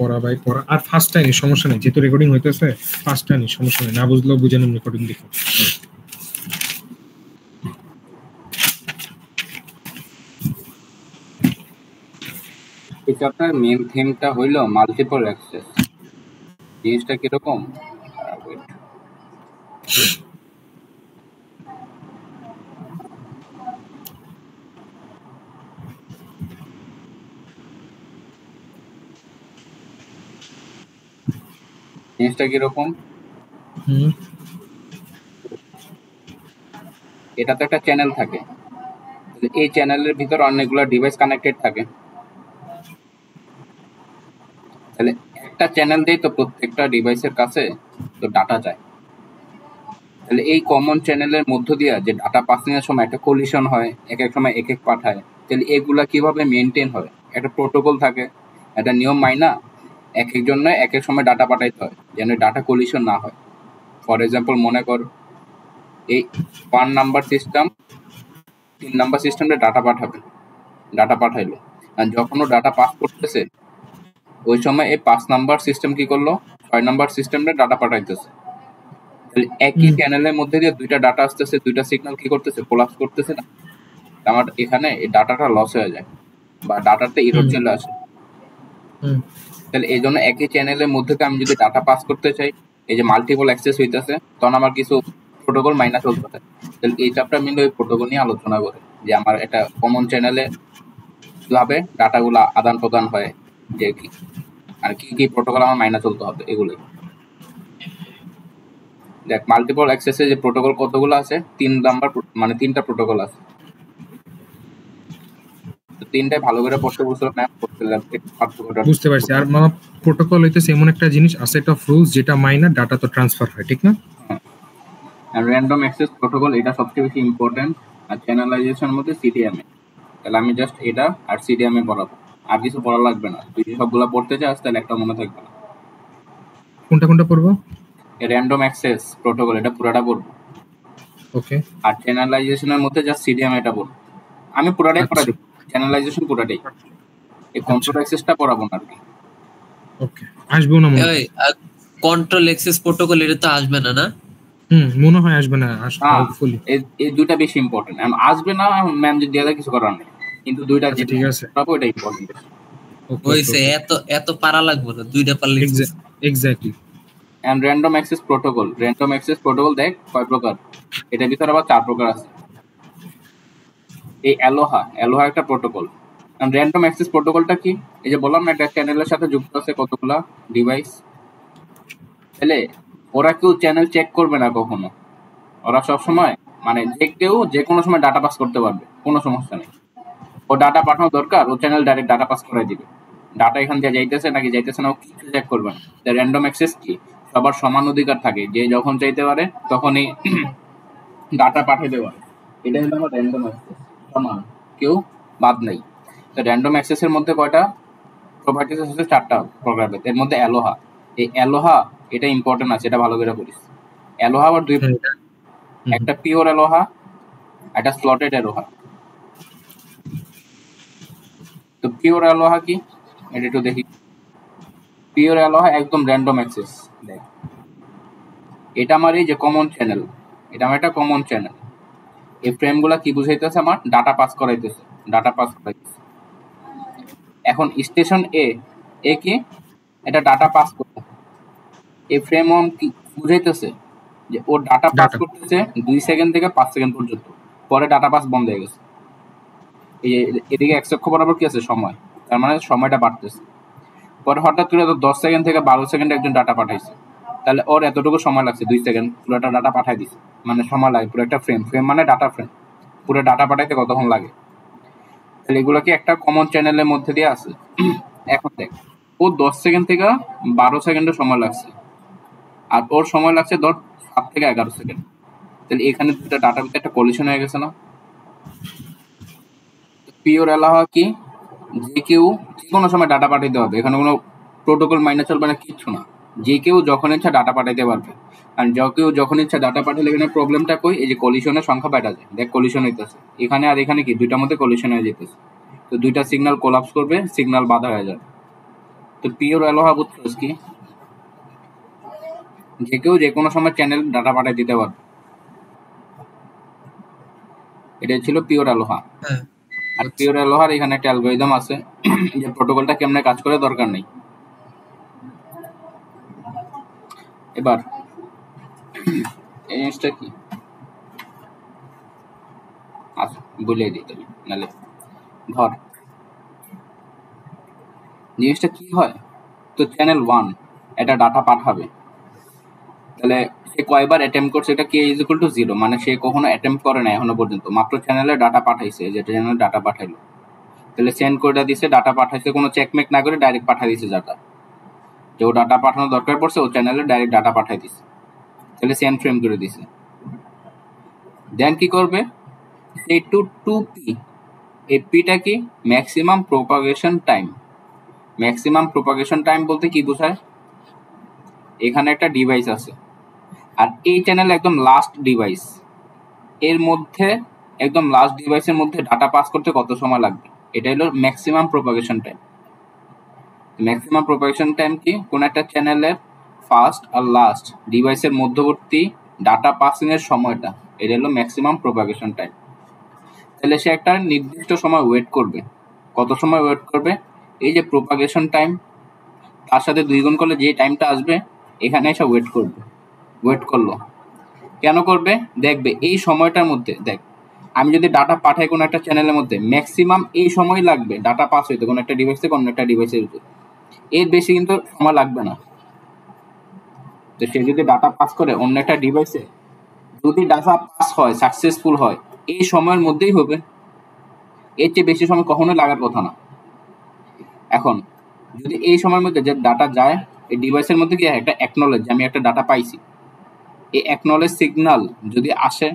পড়া ভাই পড়া, আর ফার্স্ট টাইম সমস্যা নেই, যেহেতু রেকর্ডিং হইতেছে ফার্স্ট টাইম সমস্যা নেই, না বুঝলেও বুঝে নিন রেকর্ডিং দেখো। এই চ্যাপ্টার মেন থিমটা হইল মাল্টিপল অ্যাক্সেস। জিনিসটা কিরকম, এটা তো একটা চ্যানেল থাকে, এই চ্যানেলের ভিতর অনেকগুলো ডিভাইস কানেক্টেড থাকে, তাহলে একটা চ্যানেল দিয়ে তো প্রত্যেকটা ডিভাইসের কাছে তো ডাটা যায়। তাহলে এই কমন চ্যানেলের মধ্য দিয়ে যে ডাটা পাসিং এর সময় একটা কলিশন হয়, এক এক সময় এক এক পাঠায়, তাহলে এগুলা কিভাবে মেনটেন হয়? একটা প্রোটোকল থাকে, একটা নিয়ম মাইনা এক একজন এক এক সময় ডাটা পাঠাইতে হয় যেন ডাটা কলিশন না হয়। ফর এক্সাম্পল মনে কর এই 1 নাম্বার সিস্টেম 3 নাম্বার সিস্টেমে ডাটা পাঠাবে, ডাটা পাঠাইলো, আর যখন ও ডাটা পাস করতেছে ওই সময় এই 5 নাম্বার সিস্টেম কি করলো, 6 নাম্বার সিস্টেমে ডাটা পাঠাইতেছে। তাহলে একই চ্যানেলের মধ্যে দিয়ে দুইটা ডাটা আসতেছে, দুইটা সিগন্যাল কি করতেছে, কোলাপস করতেছে না? আমার এখানে এই ডাটাটা লস হয়ে যায় বা ডাটাতে এরর চলে আসে। তাহলে এই জন্য একই চ্যানেলের মধ্যে আমি যদি ডাটা পাস করতে চাই, এই যে মাল্টিপল অ্যাক্সেস হইতেছে, তখন আমার কিছু প্রোটোকল মাইনা চলতে হয়। তাহলে এই চ্যাপ্টার মিলে ওই প্রোটোকল নিয়ে আলোচনা করে যে আমার একটা কমন চ্যানেলে কিভাবে ডাটাগুলো আদান প্রদান হয়, যে কি আর কি কি প্রোটোকল আমার মাইনা চলতে হবে এগুলোই। দেখ মাল্টিপল অ্যাক্সেসে যে প্রোটোকল কতগুলো আছে, 3 নাম্বার মানে 3টা প্রোটোকল আছে, তো 3টাই ভালো করে পড়তে বলছিলাম, ম্যাপ করতে বুঝতে পারছি। আর মামা প্রোটোকল হইতেছে এমন একটা জিনিস, সেট অফ রুলস যেটা মাইনা ডাটা তো ট্রান্সফার হয়, ঠিক না? আর র্যান্ডম অ্যাক্সেস প্রোটোকল এটা সবচেয়ে বেশি ইম্পর্টেন্ট, আর চ্যানেলাইজেশনের মধ্যে সিডিএমএ। তাহলে আমি জাস্ট এটা আর সিডিএমএ পড়াবো, আর কিছু পড়া লাগবে না। তুই যদি সবগুলো পড়তে চাস তাহলে একটা মনে থাকবে না। কোনটা কোনটা পড়বো? র্যান্ডম অ্যাক্সেস প্রোটোকল এটা পুরোটা পড়বো, ওকে। আর চ্যানেলাইজেশনের মধ্যে জাস্ট সিডিএমএ এটা পড়বো। আমি পুরোটাই পড়া দিব, চ্যানেলাইজেশন পুরোটাই, এই কন্ট্রোল অ্যাক্সেসটা পড়াবো না আর কি। ওকে, আসবে না মনে হয় কন্ট্রোল অ্যাক্সেস প্রোটোকল এটা তো আসবে না, না? মনে হয় আসবে না, হোপফুলি এই দুইটা বেশি ইম্পর্টেন্ট। আসবে না ম্যাম যদি দেয়া কিছু করার নেই, কিন্তু দুইটা যে ঠিক আছে পড়াবো এটা ইম্পর্টেন্ট। হইছে, এত পারা লাগবে না, দুইটা পারলে exactly. And random access protocol, random access protocol দেখ কয় প্রকার, এটার ভিতরে আবার 4 প্রকার আছে। এই অ্যালোহা একটা প্রোটোকল। এন্ড র্যান্ডম অ্যাক্সেস প্রোটোকলটা কি? এই যে বললাম না একটা চ্যানেলের সাথে যুক্ত আছে কতগুলা ডিভাইস, তাহলে ওরা কেউ চ্যানেল চেক করবে না কখনো, ওরা সব সময় মানে যে কেউ যে কোনো সময় ডাটা পাস করতে পারবে, কোনো সমস্যা নেই। ও ডাটা পাঠানো দরকার, ও চ্যানেল ডাইরেক্ট ডাটা পাস করে দিবে, ডাটা এখান দিয়ে যাইতেছে নাকি যাইতেছে না ও কিছু চেক করবে না। র্যান্ডম অ্যাক্সেস কি, সবার সমান অধিকার থাকে, যে যখন চাইতে পারে তখনই ডাটা পাঠিয়ে দেওয়া, এটা হলো আমার র্যান্ডম অ্যাক্সেস, সমান, কেউ বাদ নেই। তো র্যান্ডম অ্যাক্সেসের মধ্যে কয়টা প্রপার্টিস আছে? 4টা প্রকারের। এর মধ্যে অ্যালোহা, এই অ্যালোহা এটা ইম্পর্টেন্ট আছে, এটা ভালো করে পড়িস। অ্যালোহা আবার দুই, একটা পিওর অ্যালোহা, একটা স্লটেড অ্যালোহা। তো পিওর অ্যালোহা কি এটা একটু দেখি। পিওর অ্যালোহা একদম র্যান্ডম অ্যাক্সেস। দেখ এটা আমার এই যে কমন চ্যানেল, এটা আমার একটা কমন চ্যানেল, এই ফ্রেমগুলা কি বুঝাইতেছে? আমার ডাটা পাস করাইতেছে, ডাটা পাস করাইতেছে। এখন স্টেশন এ কি এটা ডাটা পাস করতে, এই ফ্রেম কি বুঝাইতেছে যে ও ডাটা পাস করতেছে 2 সেকেন্ড থেকে 5 সেকেন্ড পর্যন্ত, পরে ডাটা পাস বন্ধ হয়ে গেছে। এই এদিকে 1 অক্ষ বরাবর কি আছে? সময়, তার মানে সময়টা বাড়তেছে। পরে হঠাৎ করে 10 সেকেন্ড থেকে 12 সেকেন্ড একজন ডাটা পাঠাইছে, তাহলে ওর এতটুকু সময় লাগছে 2 সেকেন্ড, পুরোটা ডাটা পাঠাই দিছে, মানে সময় লাগে পুরো একটা ফ্রেম মানে ডাটা ফ্রেম, পুরো ডাটা পাঠাইতে কতক্ষণ লাগে। তাহলে এগুলো কি একটা কমন চ্যানেলের মধ্যে দিয়ে আছে। এখন দেখ ও 10 সেকেন্ড থেকে 12 সেকেন্ডের সময় লাগছে, আর ওর সময় লাগছে 7 থেকে 11 সেকেন্ড। তাহলে এখানে দুটো ডাটার ভিতরে একটা কলিশন হয়ে গেছে না? পিওর অ্যালোহা কি, যে কেউ যে কোনো সময় ডাটা পাঠাইতে হবে, এখানে কোনো প্রোটোকল মাইনে চলবে না, কিচ্ছু না, যে কেউ যখন ইচ্ছা ডাটা পাঠাইতে পারবে। আর কেউ যখন ইচ্ছা ডাটা পাঠালে এখানে প্রবলেমটা কই, এই যে কলিশনের সংখ্যা বেড়া যায়। দেখ কলিশন হইতেছে এখানে, আর এখানে কি দুইটার মধ্যে কলিশন হয়ে যেতেছে, তো দুইটা সিগন্যাল কোলাপস করবে, সিগন্যাল বাধা হয়ে যাবে। তো পিওর অ্যালোহা বুঝছস কি, যে কেউ যে কোনো সময় চ্যানেল ডাটা পাঠিয়ে দিতে পারবে, এটা ছিল পিওর অ্যালোহা। হ্যাঁ আর পিওর অ্যালোহার এখানে একটা অ্যালগরিদম আছে যে প্রোটোকলটা কেমনে কাজ করে দরকার নেই। এবার এই জিনিসটা কি আচ্ছা বলে দিই তাহলে, নাহলে ধর জিনিসটা কি হয়। তো চ্যানেল 1 এটা ডাটা পাঠাবে, তাহলে সে কয়বার অ্যাটেম্প করছে এটা কে ইজ ইকুয়াল টু 0, মানে সে কখনো অ্যাটেম্প করে না এখনো পর্যন্ত, মাত্র চ্যানেলে ডাটা পাঠাইছে, যেটা চ্যানেলে ডাটা পাঠাইলো, তাহলে সেন্ড করে দিছে, ডাটা পাঠাইছে, কোনো চেকমেক না করে ডাইরেক্ট পাঠাই দিছে ডাটা, যে ও ডাটা পাঠানো দরকার পড়ছে ও চ্যানেলে ডাইরেক্ট ডাটা পাঠাই দিছে, তাহলে সেন্ড ফ্রেম করে দিছে। দেন কি করবে, সেই টু পি, এই পিটা কি maximum propagation time. Maximum propagation time বলতে কি বোঝায়, এখানে একটা ডিভাইস আছে আর এই চ্যানেল একদম লাস্ট ডিভাইস, এর মধ্যে একদম লাস্ট ডিভাইসের মধ্যে ডাটা পাস করতে কত সময় লাগবে, এটা হলো maximum propagation time. Maximum propagation time কি, কোন একটা চ্যানেলের ফার্স্ট আর লাস্ট ডিভাইসের মধ্যবর্তী ডাটা পাসিং এর সময়টা, এটা হলো ম্যাক্সিমাম প্রোপাগেশন টাইম। তাহলে সে একটা নির্দিষ্ট সময় ওয়েট করবে, কত সময় ওয়েট করবে, এই যে প্রোপাগেশন টাইম তার সাথে 2 গুণ করলে যে টাইমটা আসবে এখানে এসে ওয়েট করবে। ওয়েট করলো কেন করবে, দেখবে এই সময়টার মধ্যে, দেখ আমি যদি ডাটা পাঠাই কোনো একটা চ্যানেলের মধ্যে, ম্যাক্সিমাম এই সময় লাগবে ডাটা পাস হইতে কোনো একটা ডিভাইস থেকে অন্য একটা ডিভাইসের ভিতরে, এর বেশি কিন্তু সময় লাগবে না। তো সে যদি ডাটা পাস করে অন্য একটা ডিভাইসে, যদি ডাটা পাস হয় সাকসেসফুল হয় এই সময়ের মধ্যেই হবে, এর চেয়ে বেশি সময় কখনো লাগার কথা না। এখন যদি এই সময়ের মধ্যে যে ডাটা যায় এই ডিভাইসের মধ্যে কি একটা অ্যাকনলেজ, আমি একটা ডাটা পাইছি, এই অ্যাকনলেজ সিগন্যাল যদি আসে,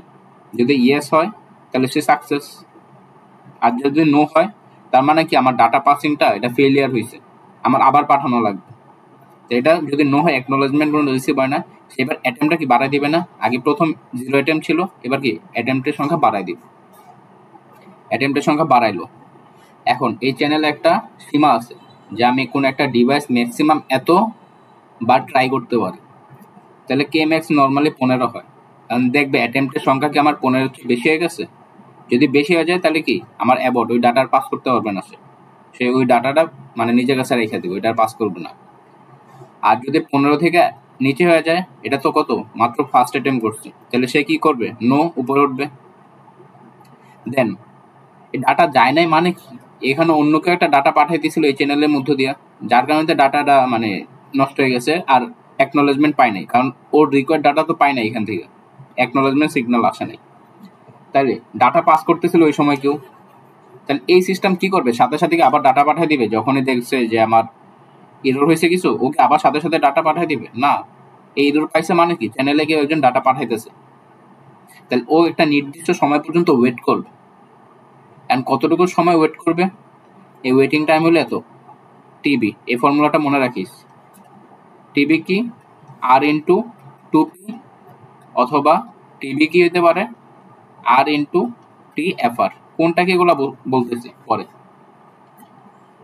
যদি ইয়েস হয় তাহলে সে সাকসেস, আর যদি নো হয় তার মানে কি আমার ডাটা পাসিংটা এটা ফেলিয়ার হয়েছে, আমার আবার পাঠানো লাগবে। তো এটা যদি নো হয়, অ্যাকনোলেজমেন্ট কোনো রিসিভ হয় না, সে এবার অ্যাটেম্পটা কি বাড়াই দিবে না, আগে প্রথম 0 অ্যাটেম্প ছিল, এবার কি অ্যাটেম্পটের সংখ্যা বাড়াই দিবে, অ্যাটেম্পটের সংখ্যা বাড়াইলো। এখন এই চ্যানেলে একটা সীমা আছে যে আমি কোন একটা ডিভাইস ম্যাক্সিমাম এত বার ট্রাই করতে পারি, তাহলে কে ম্যাক্স নর্মালি 15 হয়, কারণ দেখবে অ্যাটেম্পটের সংখ্যা কি আমার 15 চেয়ে বেশি হয়ে গেছে, যদি বেশি হয়ে যায় তাহলে কি আমার অ্যাবর্ট, ওই ডাটার পাস করতে পারবে না, সে ওই ডাটাটা মানে নিজের কাছে রেখে দেবে, ওইটার পাস করবে না। আর যদি 15 থেকে নিচে হয়ে যায়, এটা তো কত মাত্র ফার্স্ট অ্যাটেম্প করছে, তাহলে সে কি করবে, নো উপরে উঠবে। দেন এই ডাটা যায় নাই মানে কি, এখানে অন্য কেউ একটা ডাটা পাঠিয়ে দিয়েছিল এই চ্যানেলের মধ্য দিয়ে, যার কারণে ডাটাটা মানে নষ্ট হয়ে গেছে আর অ্যাকনোলেজমেন্ট পায় নাই, কারণ ওর রিকোয়ার্ড ডাটা তো পায় নাই, এখান থেকে অ্যাকনোলেজমেন্ট সিগন্যাল আসে নাই, তাহলে ডাটা পাস করতেছিল ওই সময় কেউ, তাহলে এই সিস্টেম কি করবে, সাথে সাথে আবার ডাটা পাঠিয়ে দিবে, যখনই দেখছে যে আমার এরর হয়েছে কিছু, ওকে আবার সাথে সাথে ডাটা পাঠিয়ে দিবে না। এই এরর পাইছে মানে কি, চ্যানেলে কেউ একজন ডাটা পাঠাইতেছে, তাহলে ও একটা নির্দিষ্ট সময় পর্যন্ত ওয়েট করবে। এন্ড কতটুকু সময় ওয়েট করবে, এই ওয়েটিং টাইম হলো এত, টিবি, এই ফর্মুলাটা মনে রাখিস, টিবি কি আর ইন্টু 2p, অথবা টিবি কি হতে পারে আর ইন্টু টি এফ আর, কোনটা কি এগুলো বলতেছি পরে।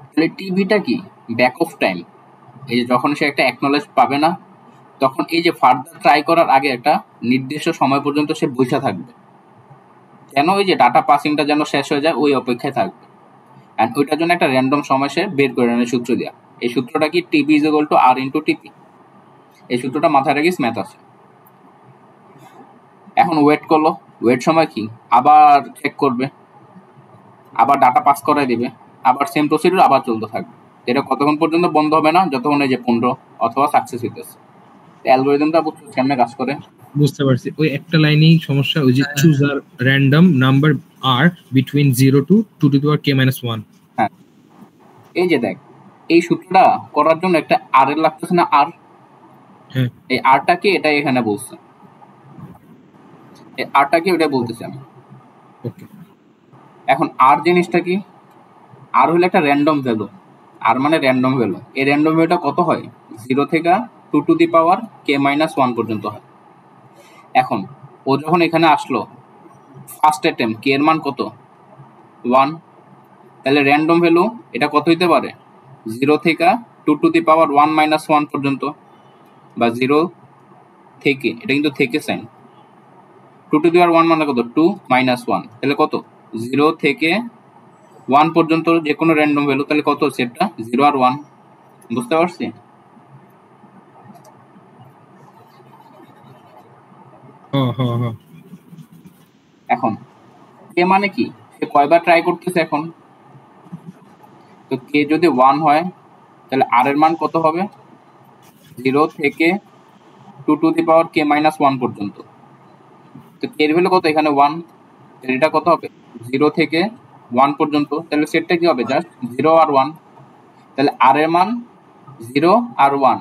তাহলে টিবিটা কি ব্যাক অফ টাইম, এই যে যখন সে একটা অ্যাকনোলেজ পাবে না তখন এই যে ফার্দার ট্রাই করার আগে একটা নির্দিষ্ট সময় পর্যন্ত সে বসে থাকবে, কেন ওই যে ডাটা পাসিংটা যেন শেষ হয়ে যায় ওই অপেক্ষায় থাকবে, অ্যান্ড ওইটার জন্য একটা র্যান্ডম সময় সে বের করে নেয় সূত্র দেওয়া। এই সূত্রটা কি, TB is equal to R into TP, এই সূত্রটা মাথায় রাখিস, ম্যাথ আছে। এখন ওয়েট করলো, ওয়েট সময় কি আবার চেক করবে, আবার ডাটা পাস করাই দিবে, আবার সেম প্রসিডিউর আবার চলতে থাকবে, এটা কতক্ষণ পর্যন্ত বন্ধ হবে না, যতক্ষণ এই যে 15 অথবা সাকসেস হইতেছে। অ্যালগরিদমটা বুঝছো কেমনে কাজ করে, বুঝতে পারছি, ওই একটা লাইনেই সমস্যা, ওই যে choose R random number R between 0 to 2 to the power k-1। হ্যাঁ এই যে দেখ এই সূত্রটা করার জন্য একটা আর এর লাগতেছে না, আর হ্যাঁ এই আরটা কি এটা এখানে বলছে, এই আরটা কি ওটা বলতেছি আমি। ওকে, এখন আর জিনিসটা কি, আর হলো একটা র্যান্ডম ভ্যালু, আর মানে র্যান্ডম ভ্যালু, এই র্যান্ডম ভ্যালুটা কত হয় 0 থেকে 2 to the power k-1 পর্যন্ত হয়। এখন ও যখন এখানে আসলো ফার্স্ট অ্যাটেম্প, কে এর মান কত 1, তাহলে র্যান্ডম ভ্যালু এটা কত হইতে পারে 0 থেকে 2 টু দি পাওয়ার 1 মাইনাস 1 পর্যন্ত, বা 0 থেকে, এটা কিন্তু থেকে সাইন, 2 টু দি পাওয়ার 1 মানে কত 2 মাইনাস 1, তাহলে কত 0 থেকে 1 পর্যন্ত যে কোনো র্যান্ডম ভ্যালু, তাহলে কত সেটটা 0 আর 1, বুঝতে পারছি? এখন কে মানে কি, সে কয়বার ট্রাই করতেছে এখন, তো কে যদি 1 হয় তাহলে আর এর মান কত হবে 0 থেকে 2 two the power K minus 1 পর্যন্ত, তো কে এর ভ্যালু কত এখানে 1, তাহলে এটা কত হবে 0 থেকে 1 পর্যন্ত, তাহলে সেটটা কি হবে জাস্ট 0 আর 1, তাহলে আর এর মান 0 আর 1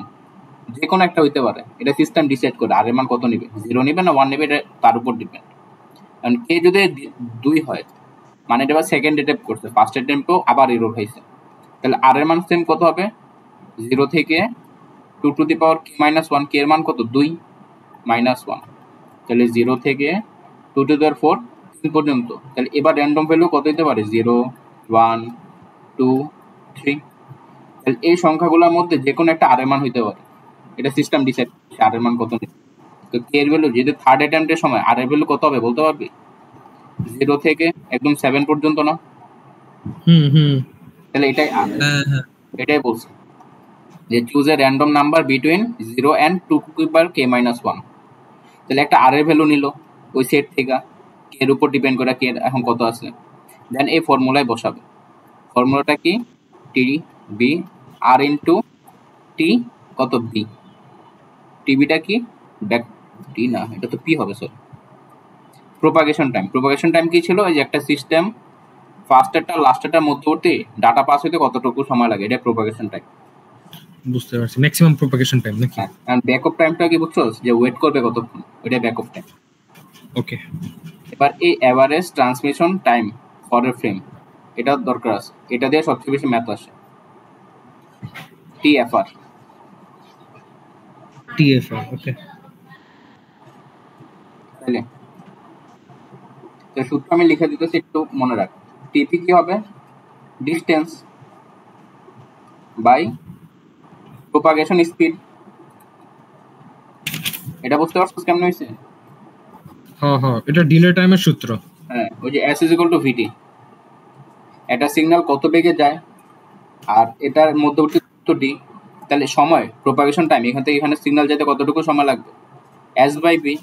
যে কোনো একটা হইতে পারে, এটা সিস্টেম ডিসাইড করে আর এর মান কত নেবে, 0 নেবে না 1 নেবে, এটা তার উপর ডিপেন্ড। কারণ কে যদি 2 হয় মানে এটা সেকেন্ড অ্যাটেম্প করছে, ফার্স্ট অ্যাটেম্পেও আবার এরর হয়েছে, তাহলে আর এর মান সেম কত হবে 0 থেকে 2 two the power K minus 1, কে এর মান কত 2 মাইনাস 1, তাহলে 0 থেকে 2 টু দি পাওয়ার 4 3 পর্যন্ত, তাহলে এবার র্যান্ডম ভ্যালু কত হতে পারে 0 1 2 3, তাহলে এই সংখ্যাগুলোর মধ্যে যে কোনো একটা আর এর মান হইতে পারে, এটা সিস্টেম ডিসাইড করছে আর এর মান কত নেবে। তো কে এর ভ্যালু যদি থার্ড অ্যাটেম্পটের সময় আর এর ভ্যালু কত হবে বলতে পারবি, 0 থেকে একদম 7 পর্যন্ত না, তাহলে এটাই বলছে যে choose a random number between 0 and 2 two the power K minus 1, তাহলে একটা আর এর ভ্যালু নিল ওই সেট থেকে, কে এর উপর ডিপেন্ড করে কে এখন কত আছে, দেন এই ফর্মুলায় বসাবে। ফর্মুলাটা কি টি বি আর ইনটু টি কত বি, টিবিটা কি ব্যাক টি না, এটা তো পি হবে sorry, propagation time. Propagation time কি ছিল, এই যে একটা সিস্টেম ফার্স্টেরটা লাস্টেরটার মধ্যবর্তী ডাটা পাস হইতে কতটুকু সময় লাগে, এটা প্রোপাগেশন টাইম। বুঝতে পারছি, ম্যাক্সিমাম প্রোপাগেশন টাইম নাকি? হ্যাঁ, এন্ড ব্যাকআপ টাইমটা কি বুঝছো, যে ওয়েট করবে কতক্ষণ, ওইটা ব্যাকআপ টাইম। ওকে, এবার এই average transmission time for A frame, এটা দরকার আছে, এটা দিয়ে সবচেয়ে বেশি ম্যাথ আসে, টিএফআর। টিএফআর, ওকে। তাহলে তো সূত্র আমি লিখে দিতেছি, একটু মনে রাখ। টিপি কি হবে, ডিস্টেন্স বাই প্রোপাগেশন স্পিড, এটা বুঝতে পারছিস কেমন হয়েছে? হ্যাঁ, এটা ডিলে টাইমের সূত্র। হ্যাঁ, ওই যে এস ইজ ইকুয়াল টু ভিটি, একটা সিগন্যাল কত বেগে যায় আর এটার মধ্যবর্তী দূরত্ব ডি, তাহলে সময় প্রোপাগেশন টাইম এখান থেকে এখানে সিগন্যাল যেতে কতটুকু সময় লাগবে এস বাই বি,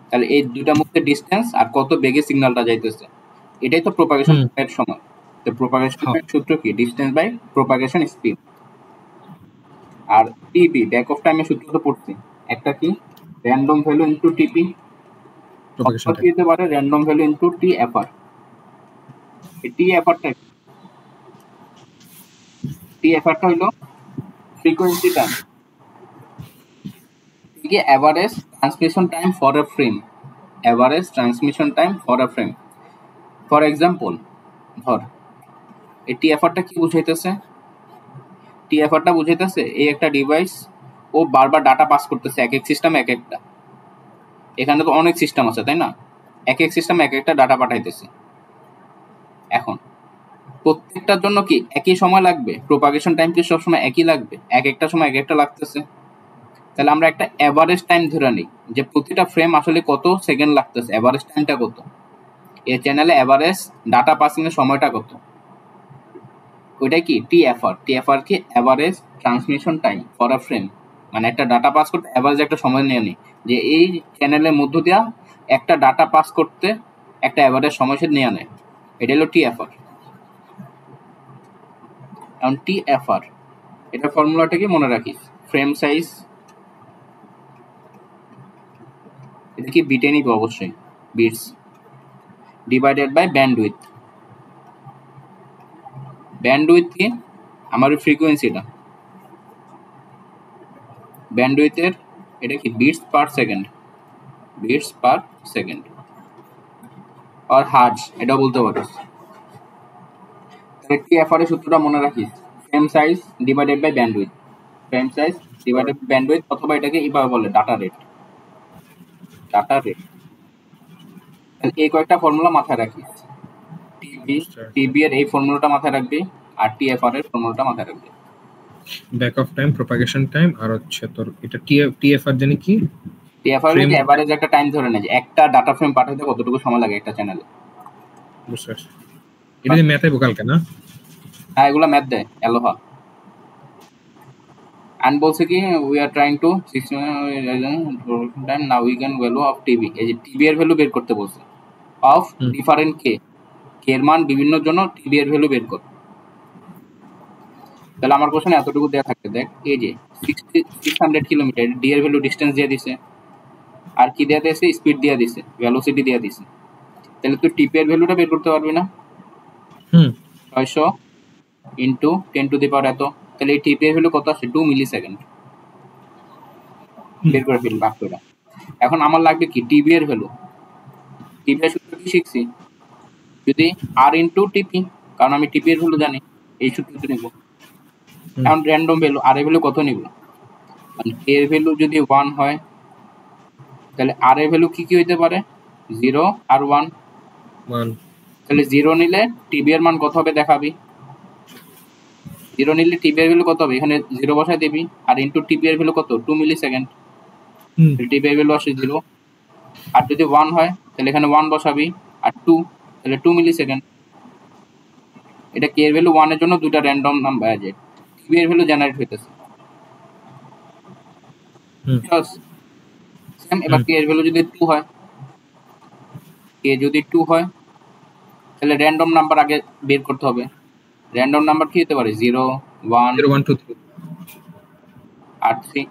তাহলে এই দুটার মধ্যে ডিস্টেন্স আর কত বেগে সিগন্যালটা যাইতেছে, এটাই তো প্রোপাগেশন টাইমের সময়। তো প্রোপাগেশন টাইমের সূত্র কি, ডিস্টেন্স বাই প্রোপাগেশন স্পিড। আর টিপি ব্যাক অফ টাইমের সূত্র তো পড়ছি, একটা কি র্যান্ডম ভ্যালু ইনটু টিপি, প্রোপাগেশন টাইম দিতে পারে র্যান্ডম ভ্যালু ইনটু টিএফআর। এই টিএফআরটা হলো ফ্রিকোয়েন্সি টাইম, ঠিক আছে, average transmission time for A frame, average transmission time for A frame. For example ধর এই টিএফআরটা কি বুঝাইতেছে, টিএফআরটা বুঝাইতেছে এই একটা ডিভাইস ও বারবার ডাটা পাস করতেছে, এক এক সিস্টেম এক একটা, এখানে তো অনেক সিস্টেম আছে তাই না, এক এক সিস্টেম এক একটা ডাটা পাঠাইতেছে। এখন প্রত্যেকটার জন্য কি একই সময় লাগবে, প্রোপাগেশন টাইম কি সবসময় একই লাগবে, এক একটা সময় এক একটা লাগতেছে, তাহলে আমরা একটা এভারেজ টাইম ধরে নিই যে প্রতিটা ফ্রেম আসলে কত সেকেন্ড লাগতেছে, এভারেজ টাইমটা কত, এই চ্যানেলে এভারেজ ডাটা পাসিং এর সময়টা কত, ওইটা কি টিএফআর। টিএফআর কি average transmission time for a frame, মানে একটা ডাটা পাস করতে এভারেজ একটা সময় নিয়ে নিই, যে এই চ্যানেলের মধ্য দিয়া একটা ডাটা পাস করতে একটা এভারেজ সময় সে নিয়ে নেয়, এটা হলো টিএফআর। এখন টিএফআর এটা ফর্মুলাটা কি মনে রাখিস, ফ্রেম সাইজ, এটা কি বিটে নিবে অবশ্যই, bits divided by bandwidth. Bandwidth কি আমার ফ্রিকোয়েন্সিটা, ব্যান্ডউইথের এটা কি bits per second, bits per second আর হার্টজ, এটা বলতে পারিস। তাহলে টিএফআর এর সূত্রটা মনে রাখিস, frame size divided by bandwidth, frame size divided by bandwidth, অথবা এটাকে এইভাবে বলে ডাটা রেট, ডাটা রেট। এই কয়েকটা ফর্মুলা মাথায় রাখিস, টিবি এর এই ফর্মুলাটা মাথায় রাখবি আর টিএফআর এর ফর্মুলাটা মাথায় রাখবি। Back off time, propagation time, আর হচ্ছে তোর এটা টিএফআর জানি কি, টিএফআর Frame- যে এভারেজ একটা টাইম ধরে নেয় যে একটা ডাটা ফ্রেম পাঠাতে কতটুকু সময় লাগে একটা চ্যানেলে। বুঝতে পারছি। এটা যে ম্যাথে কালকে না? হ্যাঁ, এগুলো ম্যাথ দেয় অ্যালোহা। and বলছে কি we are trying to time now we can value of TV, এই যে টিভি এর ভ্যালু বের করতে বলছে অফ ডিফারেন্ট কে এর মান বিভিন্ন জন্য টিভি এর ভ্যালু বের কর। তাহলে আমার কোশ্চেন এতটুকু দেওয়া থাকতে দেখ, এই যে 600 কিলোমিটার ডি এর ভ্যালু ডিস্টেন্স দিয়ে দিছে, আর কি দেওয়া দিয়েছে স্পিড দিয়ে দিছে, ভেলোসিটি দিয়ে দিছে। তাহলে তুই টিপি এর ভ্যালুটা বের করতে পারবি না? 600 ইন্টু 10 টু দি পাওয়ার এত, তাহলে এই টিপি এর ভ্যালু কত আসে? 2 মিলি সেকেন্ড। বের করে ফেলবো বাক্যটা। এখন আমার লাগবে কি টিবি এর ভ্যালু। টিবি এর সূত্র কি শিখছি? যদি আর ইন্টু টিপি, কারণ আমি টিপি এর ভ্যালু জানি, এই সূত্রটা নিব। এখন র্যান্ডম ভ্যালু আর এর ভ্যালু কত নিব? মানে কে এর ভ্যালু যদি 1 হয় তাহলে আর এর ভ্যালু কি কি হইতে পারে? 0 আর 1। তাহলে 0 নিলে টিবি এর মান কত হবে দেখাবি। 0 নিলে টিবি এর ভ্যালু কত হবে? এখানে 0 বসায় দিবি, আর ইন্টু টিবি এর ভ্যালু কত? 2 মিলি সেকেন্ড। টিবি এর ভ্যালু আসে 0। আর যদি 1 হয় তাহলে এখানে 1 বসাবি, আর 2 তাহলে 2 মিলি সেকেন্ড। এটা কে এর ভ্যালু 1 এর জন্য দুটো র্যান্ডম নাম্বার আছে, টিবি এর ভ্যালু জেনারেট হইতেছে। সেম এবার কে এর ভ্যালু যদি 2 হয়, কে যদি 2 হয় তাহলে র্যান্ডম নাম্বার আগে বের করতে হবে। র্যান্ডম নাম্বার কি হতে পারে? 0 1 1 2 3 আর 3।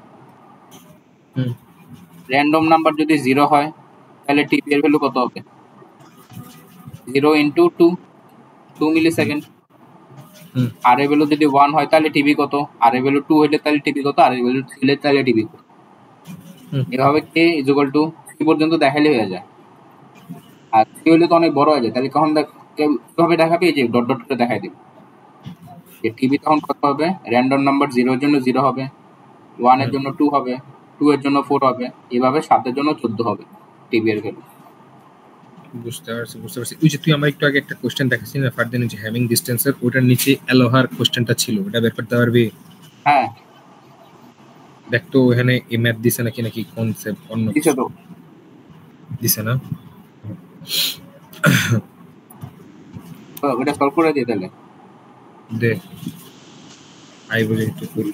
র্যান্ডম নাম্বার যদি 0 হয় তাহলে টিপি এর ভ্যালু কত হবে? 0 ইন্টু 2 মিলি সেকেন্ড। আর এর ভ্যালু যদি 1 হয় তাহলে টিভি কত? আর এর ভ্যালু 2 হলে তাহলে টিভি কত? আর এর ভ্যালু 3 হলে তাহলে টিভি কত? এভাবে কে ইকুয়াল টু 3 পর্যন্ত দেখাইলে হয়ে যায়। আর 3 হলে তো অনেক বড় হয়ে যায়, তাহলে কখন কিভাবে দেখাবি? এই যে ডট ডট করে দেখাই দিবি যে টিভি তখন কত হবে? র্যান্ডম নাম্বার 0 এর জন্য 0 হবে, 1 এর জন্য 2 হবে, 2 এর জন্য 4 হবে, এভাবে 7 এর জন্য 14 হবে টিভি এর ভ্যালু। বুঝতে পারছি। ওই যে তুই আমার একটু আগে একটা কোশ্চেন দেখাচ্ছিস না ফারদিন, যে হ্যাভিং ডিস্টেন্সের, ওটার নিচে অ্যালোহার কোশ্চেনটা ছিল, ওটা বের করতে পারবি? হ্যাঁ, দেখ তো এখানে এই ম্যাথ দিছে নাকি কনসেপ্ট অন্য দিছে তো, দিছে না? ওটা সলভ করে দিই তাহলে। দে আই বলে একটু করি।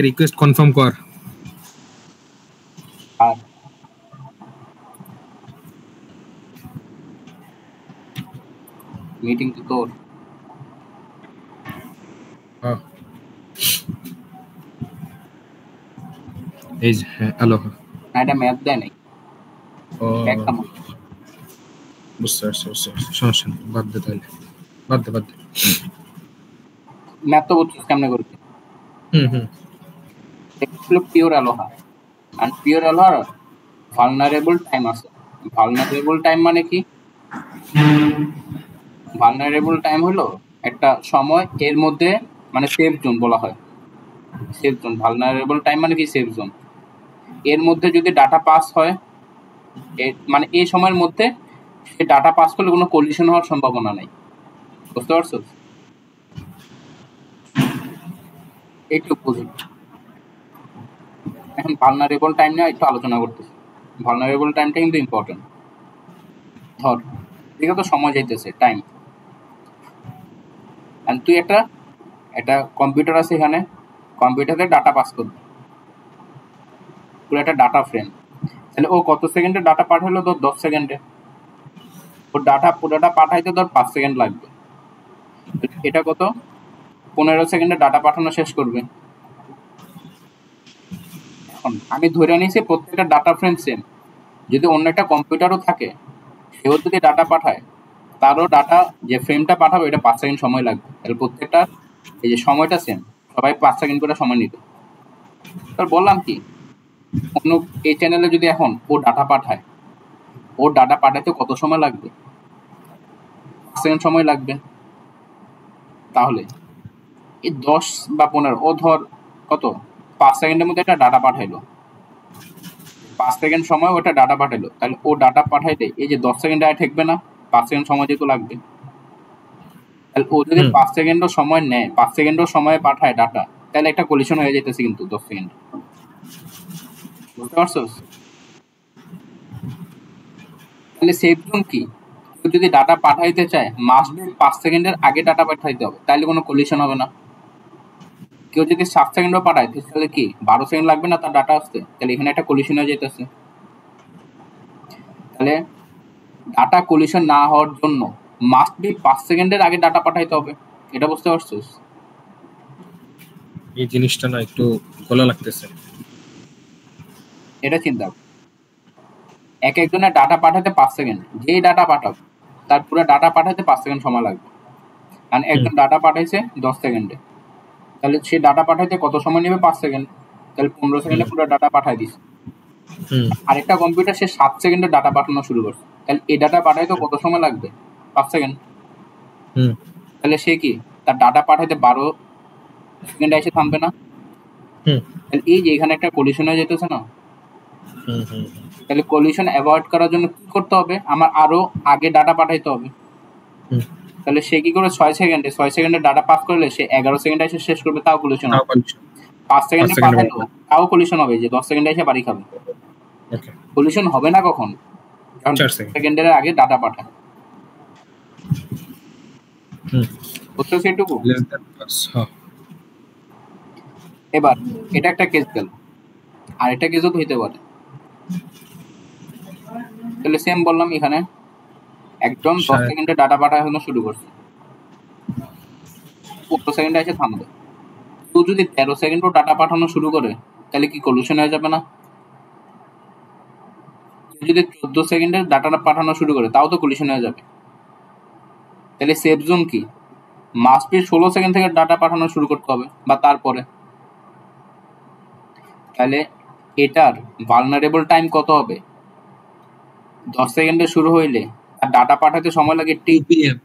রিকোয়েস্ট কনফার্ম কর। আর মিটিং তো তোর। এই যে হ্যাঁ অ্যালোহা। না, এটা ম্যাথ দেয় নাই। বুঝতে পারছি। সমস্যা নেই, বাদ দে তাহলে, বাদ দে। ম্যাথ তো বুঝছিস কেমনে করবি। পিওর অ্যালোহা, আর পিওর অ্যালোহার ভালনারেবল টাইম আছে। ভালনারেবল টাইম মানে কি? ভালনারেবল টাইম হলো একটা সময় এর মধ্যে, মানে সেফ জোন বলা হয়। সেফ জোন, ভালনারেবল টাইম মানে কি? Safe zone. এর মধ্যে যদি ডাটা পাস হয়, মানে এই সময়ের মধ্যে সে ডাটা পাস করলে কোনো কলিশন হওয়ার সম্ভাবনা নাই। বুঝতে পারছো? এইটুকু বুঝি। এখন ভালনারেবল টাইম নিয়ে একটু আলোচনা করতেছি। ভালনারেবল টাইমটা কিন্তু ইম্পর্টেন্ট। ধর ঠিক আছে, সময় যাইতেছে, টাইম, আর তুই একটা কম্পিউটার আছে এখানে, কম্পিউটারে ডাটা পাস করবে, পুরো একটা ডাটা ফ্রেম। তাহলে ও কত সেকেন্ডে ডাটা পাঠালো? তোর 10 সেকেন্ডে। ওর ডাটা পুরোটা পাঠাইতে ধর 5 সেকেন্ড লাগবে। এটা কত? 15 সেকেন্ডে ডাটা পাঠানো শেষ করবে। এখন আমি ধরে নিয়েছি প্রত্যেকটা ডাটা ফ্রেম সেম। যদি অন্য একটা কম্পিউটারও থাকে, সেও যদি ডাটা পাঠায়, তারও ডাটা যে ফ্রেমটা পাঠাবে এটা 5 সেকেন্ড সময় লাগবে। তাহলে প্রত্যেকটা এই যে সময়টা সেম, সবাই 5 সেকেন্ড করে সময় নিত। তার বললাম কি, অন্য এই চ্যানেলে যদি এখন ও ডাটা পাঠায়, ওর ডাটা পাঠাইতে কত সময় লাগবে? 5 সেকেন্ড সময় লাগবে। তাহলে এই 10 বা 15, ও ধর কত 5 সেকেন্ডের মধ্যে একটা ডাটা পাঠাইলো, 5 সেকেন্ড সময় ওটা ডাটা পাঠাইলো, তাহলে ও ডাটা পাঠাইতে এই যে 10 সেকেন্ড আর ঠেকবে না, 5 সেকেন্ড সময় যেহেতু লাগবে, তাহলে ও যদি 5 সেকেন্ডও সময় নেয়, 5 সেকেন্ডও সময় পাঠায় ডাটা, তাহলে একটা কলিশন হয়ে যেতেছে কিন্তু 10 সেকেন্ড। বুঝতে পারছস? তাহলে সেফ জোন কি? কেউ যদি ডাটা পাঠাইতে চায় মাস্ট বি 5 সেকেন্ডের আগে ডাটা পাঠাইতে হবে, তাহলে কোনো কলিশন হবে না। কেউ যদি 7 সেকেন্ডও পাঠায় তাহলে কি 12 সেকেন্ড লাগবে না তার ডাটা আসতে? তাহলে এখানে একটা কলিশন হয়ে যেতেছে। তাহলে ডাটা কলিশন না হওয়ার জন্য মাস্ট বি 5 সেকেন্ডের আগে ডাটা পাঠাইতে হবে। এটা বুঝতে পারছস? এই জিনিসটা না একটু খোলা লাগতেছে। এটা চিন্তা কর, এক একজনের ডাটা পাঠাতে 5 সেকেন্ড, যেই ডাটা পাঠাবে তার পুরো ডাটা পাঠাতে 5 সেকেন্ড সময় লাগবে। কারণ একজন ডাটা পাঠাইছে 10 সেকেন্ডে, তাহলে সে ডাটা পাঠাইতে কত সময় নেবে? 5 সেকেন্ড। তাহলে 15 সেকেন্ডে পুরো ডাটা পাঠাই দিছে। আরেকটা কম্পিউটার সে 7 সেকেন্ডে ডাটা পাঠানো শুরু করছে, তাহলে এই ডাটা পাঠাইতে কত সময় লাগবে? 5 সেকেন্ড। তাহলে সে কি তার ডাটা পাঠাইতে 12 সেকেন্ডে এসে থামবে না? তাহলে এই যে এখানে একটা কলিশন হয়ে যেতেছে না? তাহলে কলিশন অ্যাভয়েড করার জন্য কি করতে হবে? আমার আরো আগে ডাটা পাঠাইতে হবে। তাহলে সে কি করে 6 সেকেন্ডে ডাটা পাস করলে সে 11 সেকেন্ডে এসে শেষ করবে, তাও কলিশন হবে। 5 সেকেন্ডে পাঠালো তাও কলিশন হবে, যে 10 সেকেন্ডে এসে বাড়ি খাবে। কলিশন হবে না কখন? যখন 4 সেকেন্ডের আগে ডাটা পাঠায়। বুঝছো সেটুকু? এবার এটা একটা কেস গেল, আর এটা কেসও হইতে পারে। তাহলে সেম বললাম, এখানে একজন 10 সেকেন্ডে ডাটা পাঠানো শুরু করছে, 15 সেকেন্ডে এসে থামবে। তো যদি 13 সেকেন্ডও ডাটা পাঠানো শুরু করে তাহলে কি কলিশন হয়ে যাবে না? যদি 14 সেকেন্ডের ডাটাটা পাঠানো শুরু করে তাও তো কলিশন হয়ে যাবে। তাহলে সেফ জোন কি? মাস্ট বি 16 সেকেন্ড থেকে ডাটা পাঠানো শুরু করতে হবে বা তারপরে। তাহলে এটার ভালনারেবল টাইম কত হবে? 10 সেকেন্ডে শুরু হইলে আর ডাটা পাঠাতে সময় লাগে টিপিএম,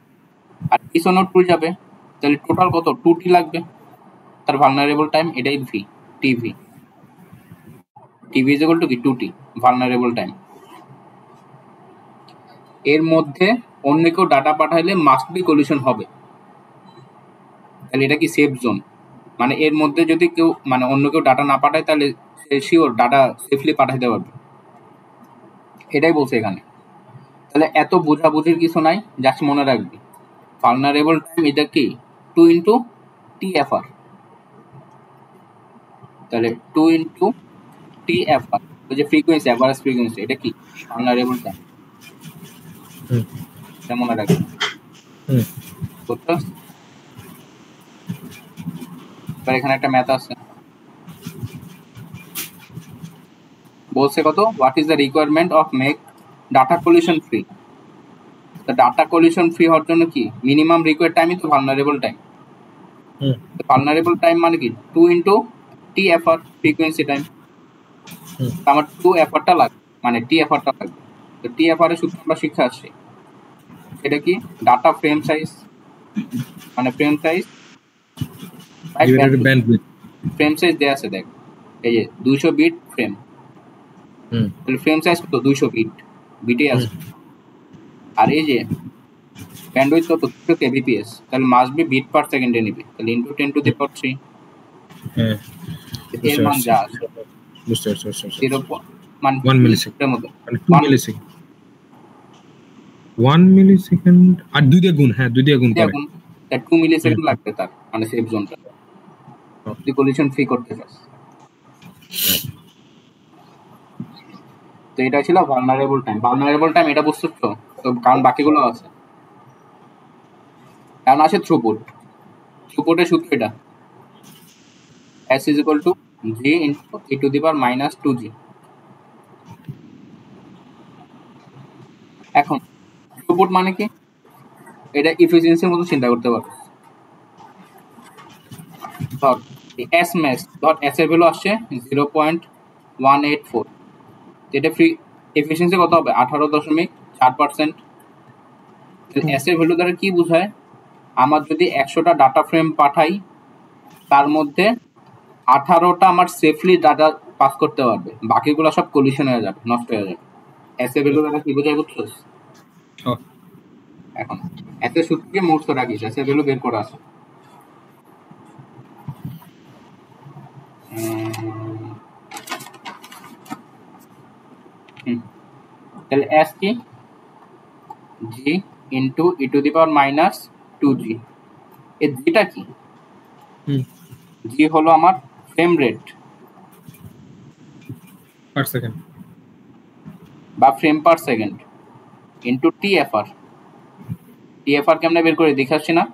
আর পিছনেও 2 যাবে, তাহলে টোটাল কত? 2t লাগবে তার ভালনারেবল টাইম। এটাই V, TV. TV is equal two কি? 2t vulnerable time. এর মধ্যে অন্য কেউ ডাটা পাঠাইলে মাস্ট বি কলিশন হবে। তাহলে এটা কি সেফ জোন? মানে এর মধ্যে যদি কেউ মানে অন্য কেউ ডাটা না পাঠায় তাহলে সে শিওর ডাটা সেফলি পাঠাইতে পারবে, এটাই বলছে এখানে। তাহলে এত বোঝাবুঝির কিছু নাই, জাস্ট মনে রাখবি ভালনারেবল টাইম এটা কি? 2 ইন্টু TFR। তাহলে 2 ইন্টু TFR, ওই যে ফ্রিকোয়েন্সি, অ্যাভারেজ ফ্রিকোয়েন্সি, এটা কি? Vulnerable time. এটা মনে রাখবি। বুঝছস? এবার এখানে একটা ম্যাথ আছে, বলছে কত? What is the requirement of make data collision free? তো ডাটা কলিশন ফ্রি হওয়ার জন্য কি মিনিমাম রিকোয়ার্ড টাইমই তো ভালনারেবল টাইম। তো ভালনারেবল টাইম মানে কি? 2 ইন্টু TFR, ফ্রিকোয়েন্সি টাইম। আমার 2FR টা লাগবে, মানে TFR টা লাগবে। তো TFR এর সূত্র আমরা শিখে আসছি, এটা কি? ডাটা ফ্রেম সাইজ, মানে ফ্রেম সাইজ ফ্রেম সাইজ দেয়া আছে, দেখ এই যে 200 বিট ফ্রেম, তাহলে ফ্রেম সাইজ কত? 200 বিট, বিটে আছে। আর এই যে ব্যান্ডউইথ কত? 200 kbps, তাহলে মাস্ট বি বিট পার সেকেন্ডে নিবে, তাহলে ইনটু 10 টু দি পাওয়ার 3। হ্যাঁ, এর মান যা আছে বুঝতে পারছো? 1 মিলিসেকেন্ডের মতো, 2 মিলিসেকেন্ড, 1 মিলিসেকেন্ড আর 2 দিয়ে গুণ। হ্যাঁ, 2 দিয়ে গুণ করে, তার 2 মিলিসেকেন্ড লাগবে তার, মানে সেফ জোনটা যদি কলিশন ফ্রি করতে চাস। তো এটা ছিল ভালনারেবল টাইম। ভালনারেবল টাইম এটা বুঝছো তো? কারণ বাকিগুলো আছে। কারণ আছে থ্রুপুট। থ্রুপুটের সূত্র এটা, S is equal to G into e to the power minus 2G। এখন থ্রুপুট মানে কি? এটা ইফিসিয়েন্সির মতো চিন্তা করতে পারো। ধর S ম্যাক্স, ধর S এর ভ্যালু আসছে 0.184, এটা ফ্রি এফিসিয়েন্সি কত হবে? 18.4%। S এর ভ্যালু দ্বারা কি বোঝায়? আমার যদি 100টা ডাটা ফ্রেম পাঠাই তার মধ্যে 18টা আমার সেফলি ডাটা পাস করতে পারবে, বাকিগুলো সব কলিশন হয়ে যাবে, নষ্ট হয়ে যাবে। এসএ ভ্যালু দ্বারা কি বোঝায় বুঝছস? এখন এসএ সূত্রকে মুহূর্ত রাখিস, এসএ ভ্যালু বের করা আছে। তাহলে এস কি G into e to the power minus 2g। এই জিটা কি? জি হলো আমার ফ্রেম রেট পার সেকেন্ড বা frame per second into TFR. TFR কে আমরা বের করে দেখাচ্ছি না?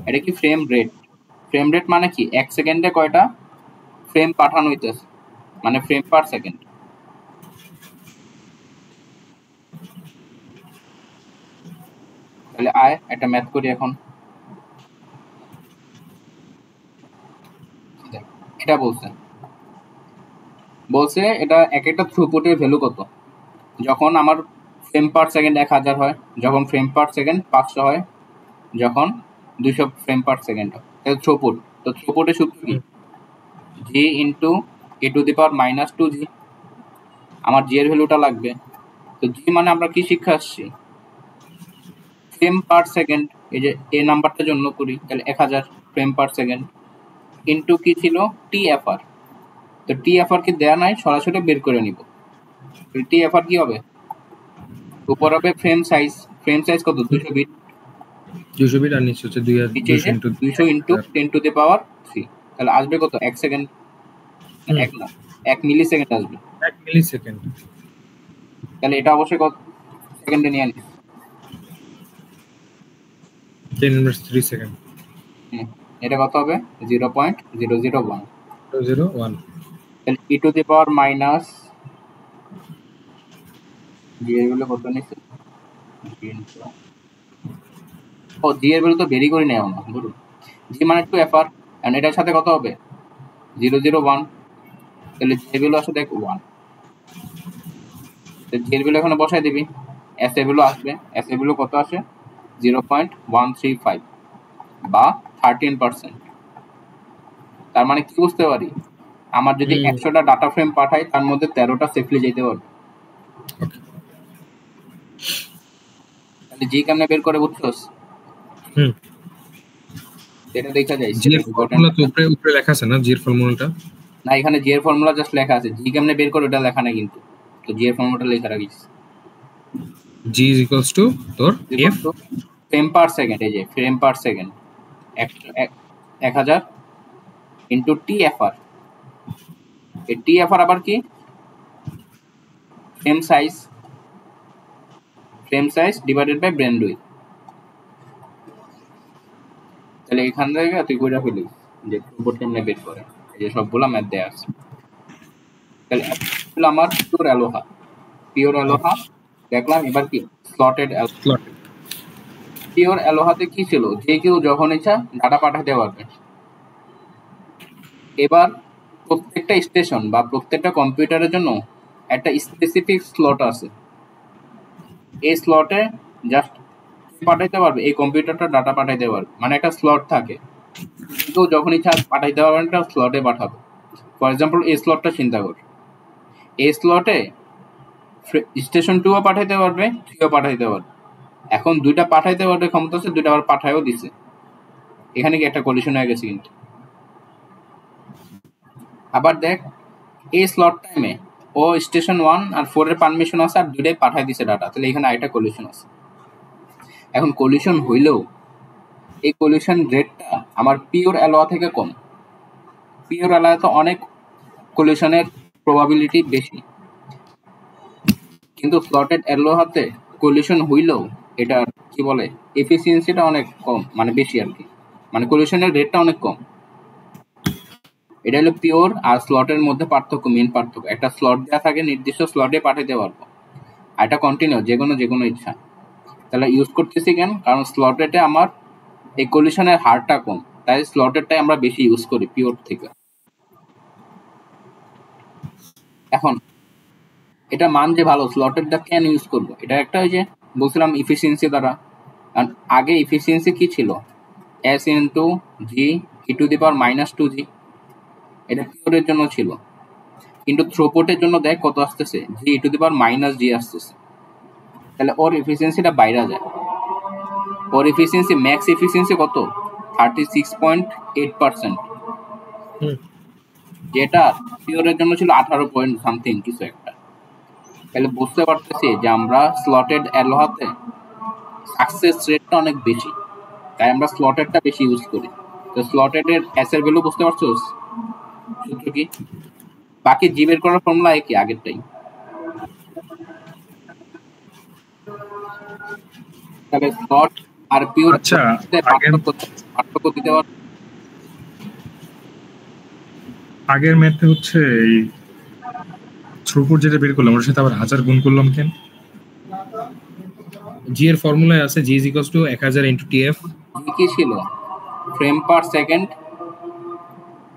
এটা কি ফ্রেম রেট। ফ্রেম রেট মানে কি? 1 সেকেন্ডে কয়টা ফ্রেম পাঠানো হইতেছে, মানে ফ্রেম পার সেকেন্ড। তাহলে আয় একটা ম্যাথ করি এখন। এটা বলছে এটা এক একটা থ্রুপুটের ভ্যালু কত, যখন আমার ফ্রেম পার সেকেন্ড 1000 হয়, যখন ফ্রেম পার সেকেন্ড 500 হয়, যখন 200 ফ্রেম পার সেকেন্ড হয়। তাহলে থ্রুপুট, তো থ্রুপুটের সূত্র কি? G into e to the power minus 2g। আমার জি এর ভ্যালুটা লাগবে। তো জি মানে আমরা কি শিক্ষা আসছি? Frame per second. এই যে এই নাম্বারটার জন্য করি, তাহলে 1000 ফ্রেম পার সেকেন্ড ইন্টু কি ছিল? টিএফআর। তো টিএফআর কি দেয়া নাই, সরাসরি বের করে নিব। টিএফআর কি হবে? উপর হবে ফ্রেম সাইজ। ফ্রেম সাইজ কত? 200 বিট। 200 বিট আর নিচে হচ্ছে 200 ইন্টু 10 টু দি পাওয়ার 3। তাহলে আসবে কত? 1 সেকেন্ড, 1 মিলি সেকেন্ড আসবে। 1 মিলি সেকেন্ড। তাহলে এটা অবশ্যই কত সেকেন্ডে নিয়ে আনি? 10 ইনভার্স 3 সেকেন্ড। এটা কত হবে? 0.001। 001। তাহলে ই টু দি পাওয়ার মাইনাস জি এর ভ্যালু কত নিছে? ও জি এর ভ্যালু তো বেরি করে নেও না, ধরুন জি মানে 2fr, এন্ড এটার সাথে কত হবে? 001। তাহলে জি এর ভ্যালু আসলে দেখ 1। তো জি এর ভ্যালু এখানে বসাই দিবি, এস এর ভ্যালু আসবে। এস এর ভ্যালু কত আসে? 0.135 বা 13%। তার মানে কি বুঝতে পারি? আমার যদি 100টা ডাটা ফ্রেম পাঠাই, তার মধ্যে 13টা সেফলি যেতে পারবে। তাহলে জি কেমনে বের করে বুঝছস? এটা দেখা যায়। জি এর ফর্মুলা তো উপরে লেখা আছে না? জি এর ফর্মুলাটা না, এখানে জি এর ফর্মুলা জাস্ট লেখা আছে, জি কেমনে বের করে ওটা লেখা নাই কিন্তু। তো জি এর ফর্মুলাটা লেখা রাখিস। জি ইজ ইকুয়ালস টু তোর এফ ফ্রেম পার সেকেন্ড। এই যে frame per second 1000 into TFR. এই টিএফআর আবার কি? Frame size. Frame size divided by bandwidth. তাহলে এখান থেকে তুই কইরা ফেলিস যে থ্রুপুট কেমনে বের করে। এই যে সবগুলা ম্যাথ দেয়া আছে। তাহলে হলো আমার পিওর অ্যালোহা দেখলাম। এবার কি? স্লটেড পিওর অ্যালোহাতে কি ছিল? যে কেউ যখন ইচ্ছা ডাটা পাঠাতে পারবে। এবার প্রত্যেকটা স্টেশন বা প্রত্যেকটা কম্পিউটারের জন্য একটা স্পেসিফিক স্লট আছে। এই স্লটে জাস্ট পাঠাইতে পারবে, এই কম্পিউটারটা ডাটা পাঠাইতে পারবে, মানে একটা স্লট থাকে। কিন্তু যখন ইচ্ছা পাঠাইতে পারবে একটা স্লটে পাঠাবে। ফর এক্সাম্পল এই স্লটটা চিন্তা কর, এই স্লটে স্টেশন 2ও পাঠাইতে পারবে, 3ও পাঠাইতে পারবে। এখন দুইটা পাঠাইতে পারবে ক্ষমতা আছে, দুইটা আবার পাঠায়ও দিছে। এখানে কি একটা কলিশন হয়ে গেছে কিন্তু। আবার দেখ এই স্লট টাইমে ও স্টেশন 1 আর 4 এর পারমিশন আছে, আর দুইটাই পাঠাই দিছে ডাটা। তাহলে এখানে আরেকটা কলিশন আছে। এখন কলিশন হইলেও এই কলিশন রেটটা আমার পিওর অ্যালোয়া থেকে কম। পিওর অ্যালোয়া তো অনেক কলিশনের প্রবাবিলিটি বেশি, কিন্তু স্লটেড অ্যালোহাতে কলিশন হইলেও এটার কি বলে এফিসিয়েন্সিটা অনেক কম, মানে বেশি আর কি, মানে কলিশনের রেটটা অনেক কম। এটা হলো পিওর আর স্লটের মধ্যে পার্থক্য, মেন পার্থক্য। একটা স্লট দেওয়া থাকে, নির্দিষ্ট স্লটে পাঠাতে পারবো, আর এটা কন্টিনিউ যে কোনো ইচ্ছা। তাহলে ইউজ করতেছি কেন? কারণ স্লটেটে আমার এই কলিশনের হারটা কম, তাই স্লটেরটাই আমরা বেশি ইউজ করি পিওর থেকে। এখন এটা মান যে ভালো, স্লটেরটা কেন ইউজ করবো? এটা একটা ওই যে বলছিলাম ইফিসিয়েন্সি দ্বারা। আগে ইফিসিয়েন্সি কি ছিল? এস ইন্টু জি e⁻²g, এটা পিওরের জন্য ছিল, কিন্তু থ্রুপুটের জন্য দেখ কত আসতেছে, g e⁻−g আসতেছে। তাহলে ওর এফিসিয়েন্সিটা বাইরে যায়। ওর এফিসিয়েন্সি, ম্যাক্স এফিসিয়েন্সি কত, 36.8%, যেটা পিওরের জন্য ছিল 18 পয়েন্ট সামথিং কিছু একটা। তাহলে বুঝতে পারতেছি যে আমরা স্লটেড অ্যালোহাতে সাকসেস রেটটা অনেক বেশি, তাই আমরা স্লটেডটা বেশি ইউজ করি। তো স্লটেডের এস এর ভ্যালু বুঝতে পারছো, সূত্র কি? বাকি জি বের করার ফর্মুলা একই আগেরটাই। তবে স্লট আর পিওর আচ্ছা, পার্থক্য দিতে পারো? আগের ম্যাথে হচ্ছে এই থ্রুপুট যেটা বের করলাম ওর সাথে আবার 1000 গুণ করলাম কেন? জি এর ফর্মুলায় আছে G is equals to 1000 into TF. কি ছিল, ফ্রেম পার সেকেন্ড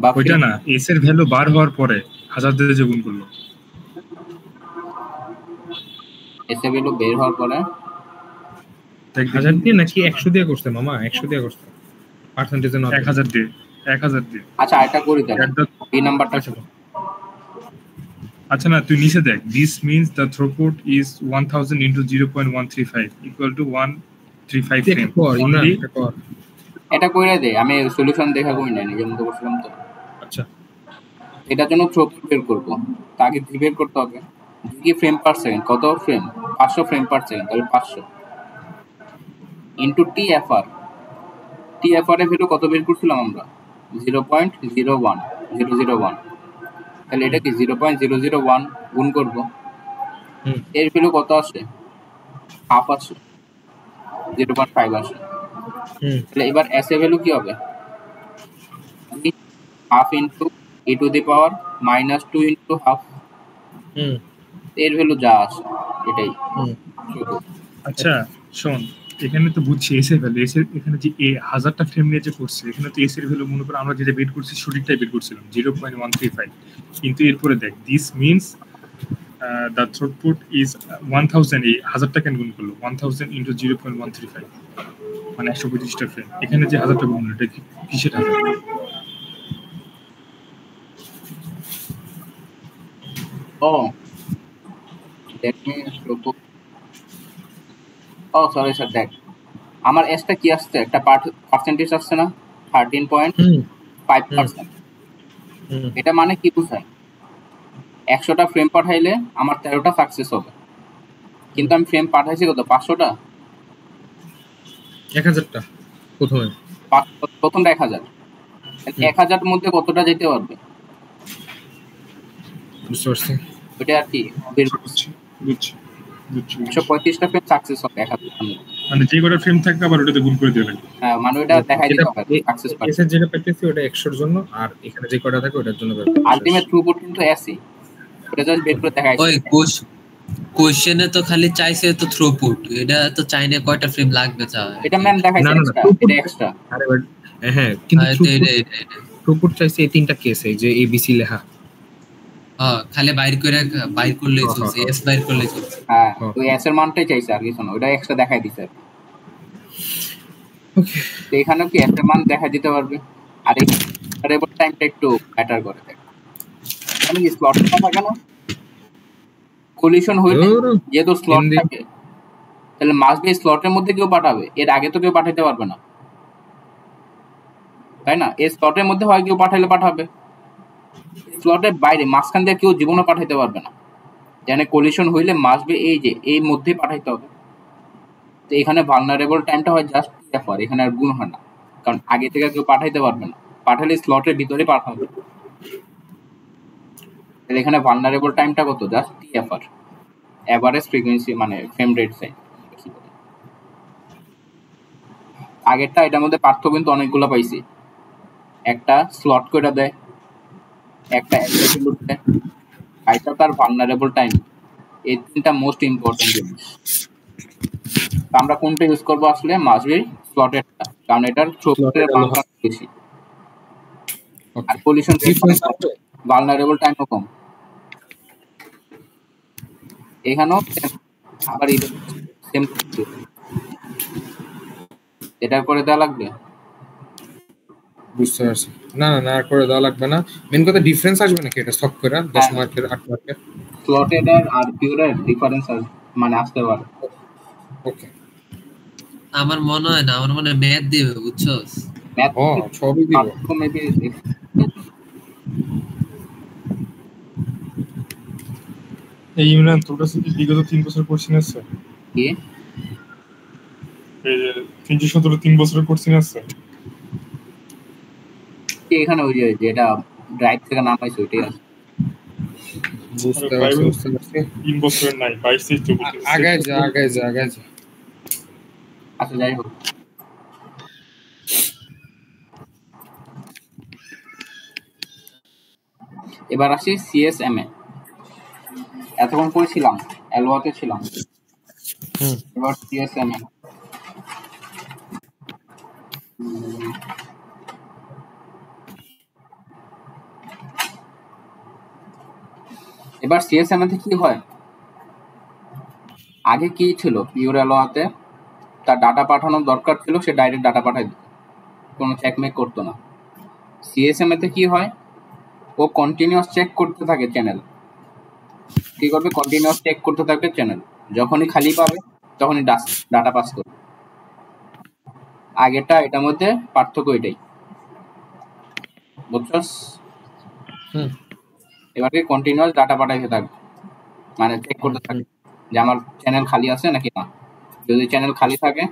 বা ওইটা না, এস এর ভ্যালু বার হওয়ার পরে 1000 দিয়ে যে গুণ করলো, এস এর ভ্যালু বের হওয়ার পরে 1000 দিয়ে নাকি 100 দিয়ে করতে মামা? 100 দিয়ে করতে, পার্সেন্টেজে না 1000 দিয়ে, 1000 দিয়ে। আচ্ছা এটা করি তাহলে, এই নাম্বারটা আচ্ছা না, তুই নিচে দেখ, this means the throughput is 1000 into 0.135 equal to 135 frame. এটা কইরা দে, আমি সলিউশন দেখা কই না, নিজের মতো করছিলাম তো। আচ্ছা, এটার জন্য থ্রুপুট বের করব, তাকে জি বের করতে হবে। জি ফ্রেম পার সেকেন্ড, কত ফ্রেম, 500 ফ্রেম পার সেকেন্ড, তাহলে 500 ইনটু টিএফআর। টিএফআর এর ভ্যালু কত বের করছিলাম আমরা, 0.01001। তাহলে এটা কি 0.001 গুণ করব, এর ভ্যালু কত আসে, হাফ আসে, 0.5 আসে। তাহলে এবার এস এর ভ্যালু কি হবে, half into e⁻² into half, এর ভ্যালু যা আসে এটাই। আচ্ছা শোন, এখানে তো বুঝছি এস এর ভ্যালু, এস এর এখানে যে 1000টা ফ্রেম নিয়ে যে করছে, এখানে তো এস এর ভ্যালু মনে করে আমরা যেটা বের করছি সঠিকটাই বের করছিলাম 0.135, কিন্তু এরপরে দেখ this means the throughput is 1000, এই 1000টা কেন গুণ করলো 1000 ইনটু 0.135 মানে 125টা ফ্রেম। এখানে যে 1000টা গুণ, এটা কিসের 1000? Oh that means throughput, oh sorry sir, দেখ আমার এসটা কি আসছে, একটা পার্সেন্টেজ আসছে না, 13.5%। এটা মানে কি বোঝায়, 100টা ফ্রেম পাঠাইলে আমার 13টা সাকসেস হবে, কিন্তু আমি ফ্রেম পাঠাইছি কত, 500টা, 1000টা প্রথমে, প্রথমটা 1000, 1000 এর মধ্যে কতটা যেতে পারবে, বুঝতে পারছি ওটা আর কি বের করছি। বুঝছি। 135টা ফ্রেম সাকসেস হবে 1000 মানে যে কটা ফ্রেম থাকবে আবার ওটাতে গুণ করে দেবে। হ্যাঁ মানে ওটা দেখাই দিতে হবে সাকসেস পাবে। এসের যেটা পাইতেছি ওটা 100 এর জন্য, আর এখানে যে কটা থাকে ওটার জন্য আলটিমেট থ্রুপুট কিন্তু এসি, ওটা জাস্ট বের করে দেখাই। ওই কোশ্চেনে তো খালি চাইছে তো থ্রুপুট, এটা তো চাইনে কয়টা ফ্রেম লাগবে চা, এটা ম্যাম দেখাইছে এটা এক্সট্রা। আরে হ্যাঁ, কিন্তু থ্রুপুট চাইছে এই তিনটা কেসে যে এবিসি লেখা, হ্যাঁ খালি বাইর করলেই চলছে, এস বাইর করলেই চলছে। হ্যাঁ ওই এস এর মানটাই চাইছে আর কিছু না, ওটা এক্সট্রা দেখাই দিছে। ওকে, তো এখানে কি এস এর মান দেখা দিতে পারবে, আর এই ভ্যারিয়েবল টাইমটা একটু ম্যাটার করে। দেখ মানে কি স্লটটা থাকে না, কলিশন হইলে যেহেতু স্লট থাকে, তাহলে মাস্ট বি স্লটের মধ্যে কেউ পাঠাবে, এর আগে তো কেউ পাঠাইতে পারবে না, তাই না? এই স্লটের মধ্যে হয় কেউ পাঠাইলে পাঠাবে, স্লটের বাইরে মাঝখান দিয়ে কেউ জীবনে পাঠাইতে পারবে না। জানে কলিশন হইলে মাস্ট বি এই যে এই মধ্যে পাঠাইতে হবে। তো এখানে ভালনারেবল টাইমটা হয় জাস্ট টিএফআর, এখানে আর গুণ হয় না, কারণ আগে থেকে কেউ পাঠাইতে পারবে না, পাঠালে স্লটের ভিতরে পাঠাবে। তাহলে এখানে ভালনারেবল টাইমটা কত, জাস্ট টিএফআর, এভারেজ ফ্রিকোয়েন্সি মানে ফ্রেম রেট চাই। আগেরটা এটার মধ্যে পার্থক্য কিন্তু অনেকগুলো পাইছি, একটা স্লট করে দেয়, একটা অ্যাবসলিউট দেয়, এটা তার ভালনারেবল টাইম, এই তিনটা মোস্ট ইম্পর্টেন্ট জিনিস। আমরা কোনটা ইউজ করবো আসলে, মাস্ট বি স্লটেডটা, কারণ এটার থ্রুপুটের মানটা বেশি, আর কলিশন ভালনারেবল টাইমও কম। এখানেও আবার সেম এটা করে দেওয়া লাগবে। বুঝতে পারছি। না না না আর করে দেওয়া লাগবে না। মেন কথা ডিফারেন্স আসবে নাকি এটা সব করে 10 মার্কের 8 মার্কের? স্লটেড আর পিওরের ডিফারেন্স মানে আসতে পারে। ওকে আমার মনে হয় না, আমার মনে হয় ম্যাথ দিবে, বুঝছো? ম্যাথ সবই দিব। মেবি এই ইমরান, তোর কাছে কি বিগত 3 বছর কোশ্চেন আছে? কি এই যে 317 3 বছরের কোশ্চেন আছে? এখানে ওই যে যেটা ড্রাইভ থেকে নামাইছে ওইটাই আছে। বুঝতে পারছি বুঝতে পারছি। 3 বছরের নাই, 22 23 আগায় যা আগায় যা আগায় যা। আচ্ছা যাই হোক, এবার আসি সিএসএমএ। এতক্ষণ পড়েছিলাম এলওয়াতে ছিলাম, এবার সিএসএমএ। এবার সিএসএমএ তে কি হয়, আগে কি ছিল পিওর এলওয়াতে তার ডাটা পাঠানোর দরকার ছিল, সে ডাইরেক্ট ডাটা পাঠাই দিত, কোনো চেকমেক করতো না। সিএসএমএ তে কি হয়, ও কন্টিনিউয়াস চেক করতে থাকে চ্যানেল। কি করবে, কন্টিনিউয়াস চেক করতে থাকবে চ্যানেল, যখনই খালি পাবে তখনই ডাটা পাস করবে। আগেরটা এটার মধ্যে পার্থক্য এটাই, বুঝছস? এবারে কন্টিনিউয়াস ডাটা পাঠাইতে থাকবে, মানে চেক করতে থাকবে যে আমার চ্যানেল খালি আছে নাকি না। যদি চ্যানেল খালি থাকে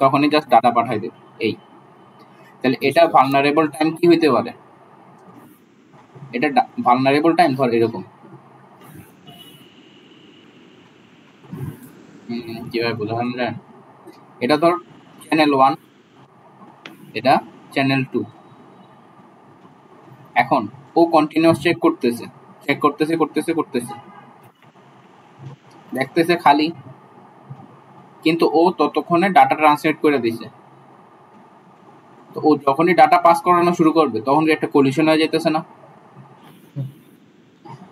তখনই জাস্ট ডাটা পাঠাই দেবে। এই তাহলে এটা ভালনারেবল টাইম কি হইতে পারে, এটা ভালনারেবল টাইম ধর এরকম, কিভাবে বোঝাবেন যায়, এটা ধর চ্যানেল 1, এটা চ্যানেল 2। এখন ও কন্টিনিউয়াস চেক করতেছে দেখতেছে খালি, কিন্তু ও ততক্ষণে ডাটা ট্রান্সলেট করে দিছে। তো ও যখনই ডাটা পাস করানো শুরু করবে তখন একটা কলিশন হয়ে যেতেছে না।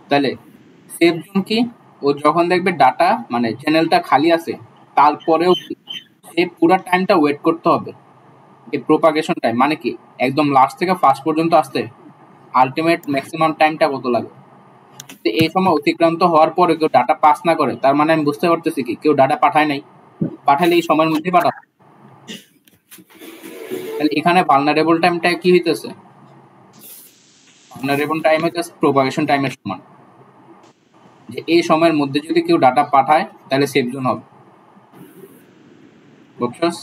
তাহলে সেভ জোন কি, ও যখন দেখবে ডাটা মানে চ্যানেলটা খালি আছে তারপরেও সে পুরো টাইমটা ওয়েট করতে হবে। এই প্রোপাগেশন টাইম মানে কি, একদম লাস্ট থেকে ফার্স্ট পর্যন্ত আসতে আলটিমেট ম্যাক্সিমাম টাইমটা কত লাগে। তো এই সময় অতিক্রান্ত হওয়ার পরে কেউ ডাটা পাস না করে, তার মানে আমি বুঝতে পারতেছি কি কেউ ডাটা পাঠায় নাই, পাঠালে এই সময়ের মধ্যে পাঠাবে। তাহলে এখানে ভালনারেবল টাইমটা কি হইতেছে, ভালনারেবল টাইম হইতেছে প্রোপাগেশন টাইমের সমান, যে এই সময়ের মধ্যে যদি কেউ ডাটা পাঠায় তাহলে সেভ জোন হবে। বুঝছস?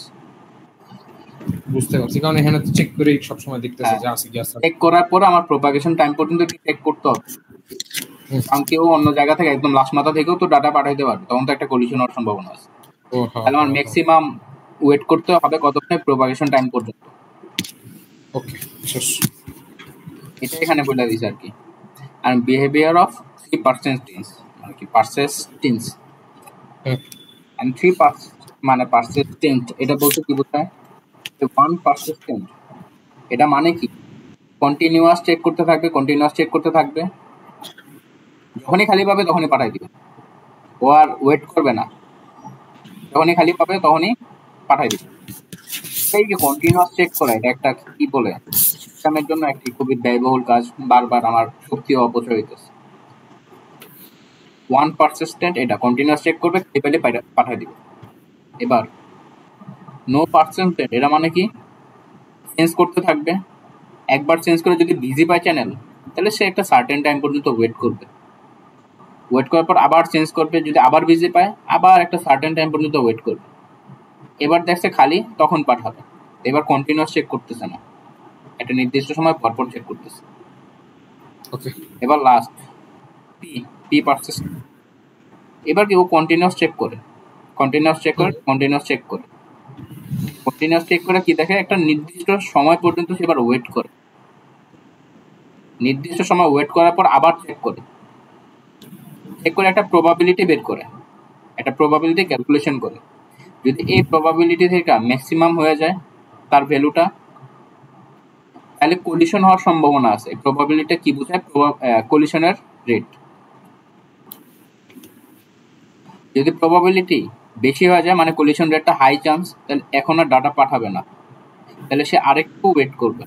বুঝতে পারছি, কারণ এখানে তো চেক করে সব সময় দেখতেছে যে আছে কি আছে। চেক করার পর আমার প্রোপাগেশন টাইম পর্যন্ত চেক করতে হবে, কারণ কেউ অন্য জায়গা থেকে একদম লাস্ট মাথা থেকেও তো ডাটা পাঠাইতে পারবে, তখন তো একটা কলিশন হওয়ার সম্ভাবনা আছে। তাহলে আমার ম্যাক্সিমাম ওয়েট করতে হবে কতক্ষণ, প্রোপাগেশন টাইম পর্যন্ত। ওকে এটা এখানে বলে দিছে আর কি। আর বিহেভিয়ার অফ 3% মানে কি পারসিস্টেন্স, এন্ড 3 মানে পারসিস্টেন্ট, এটা বলতে কি বোঝায়, 1%। এটা মানে কি, কন্টিনিউয়াস চেক করতে থাকবে, যখনই খালি পাবে তখনই পাঠাই দিবে, ও আর ওয়েট করবে না, যখনই খালি পাবে তখনই পাঠাই দিবে। এই যে কন্টিনিউয়াস চেক করা, এটা একটা কি বলে সিস্টেমের জন্য একটি খুবই ব্যয়বহুল কাজ, বারবার আমার শক্তি অপচয় হইতেছে। 1% এটা কন্টিনিউয়াস চেক করবে, খালি পেলে পাঠাই দিবে। এবার নো পার্সেন্টেজ, এটা মানে কি, চেঞ্জ করতে থাকবে, একবার চেঞ্জ করে যদি বিজি পায় চ্যানেল তাহলে সে একটা সার্টেন টাইম পর্যন্ত ওয়েট করার পর আবার চেঞ্জ করবে, যদি আবার বিজি পায় আবার একটা সার্টেন টাইম পর্যন্ত ওয়েট করবে, এবার দেখছে খালি তখন পাঠাবে। এবার কন্টিনিউয়াস চেক করতেছে না, একটা নির্দিষ্ট সময় পরপর চেক করতেছে। ওকে এবার লাস্ট পি পারসিস্টেন্ট, এবার কি ও কন্টিনিউয়াস চেক করে কি দেখে, একটা নির্দিষ্ট সময় পর্যন্ত সে এবার ওয়েট করে, নির্দিষ্ট সময় ওয়েট করার পর আবার চেক করে একটা প্রবাবিলিটি বের করে, একটা প্রবাবিলিটি ক্যালকুলেশন করে। যদি এই প্রবাবিলিটি থেকে ম্যাক্সিমাম হয়ে যায় তার ভ্যালুটা, তাহলে কলিশন হওয়ার সম্ভাবনা আছে। প্রবাবিলিটি কি বোঝায়, কলিশনের রেট। যদি প্রবাবিলিটি বেশি হয়ে যায় মানে কলিশন রেটটা হাই চান্স, তাহলে এখন আর ডাটা পাঠাবে না, তাহলে সে আরেকটু ওয়েট করবে।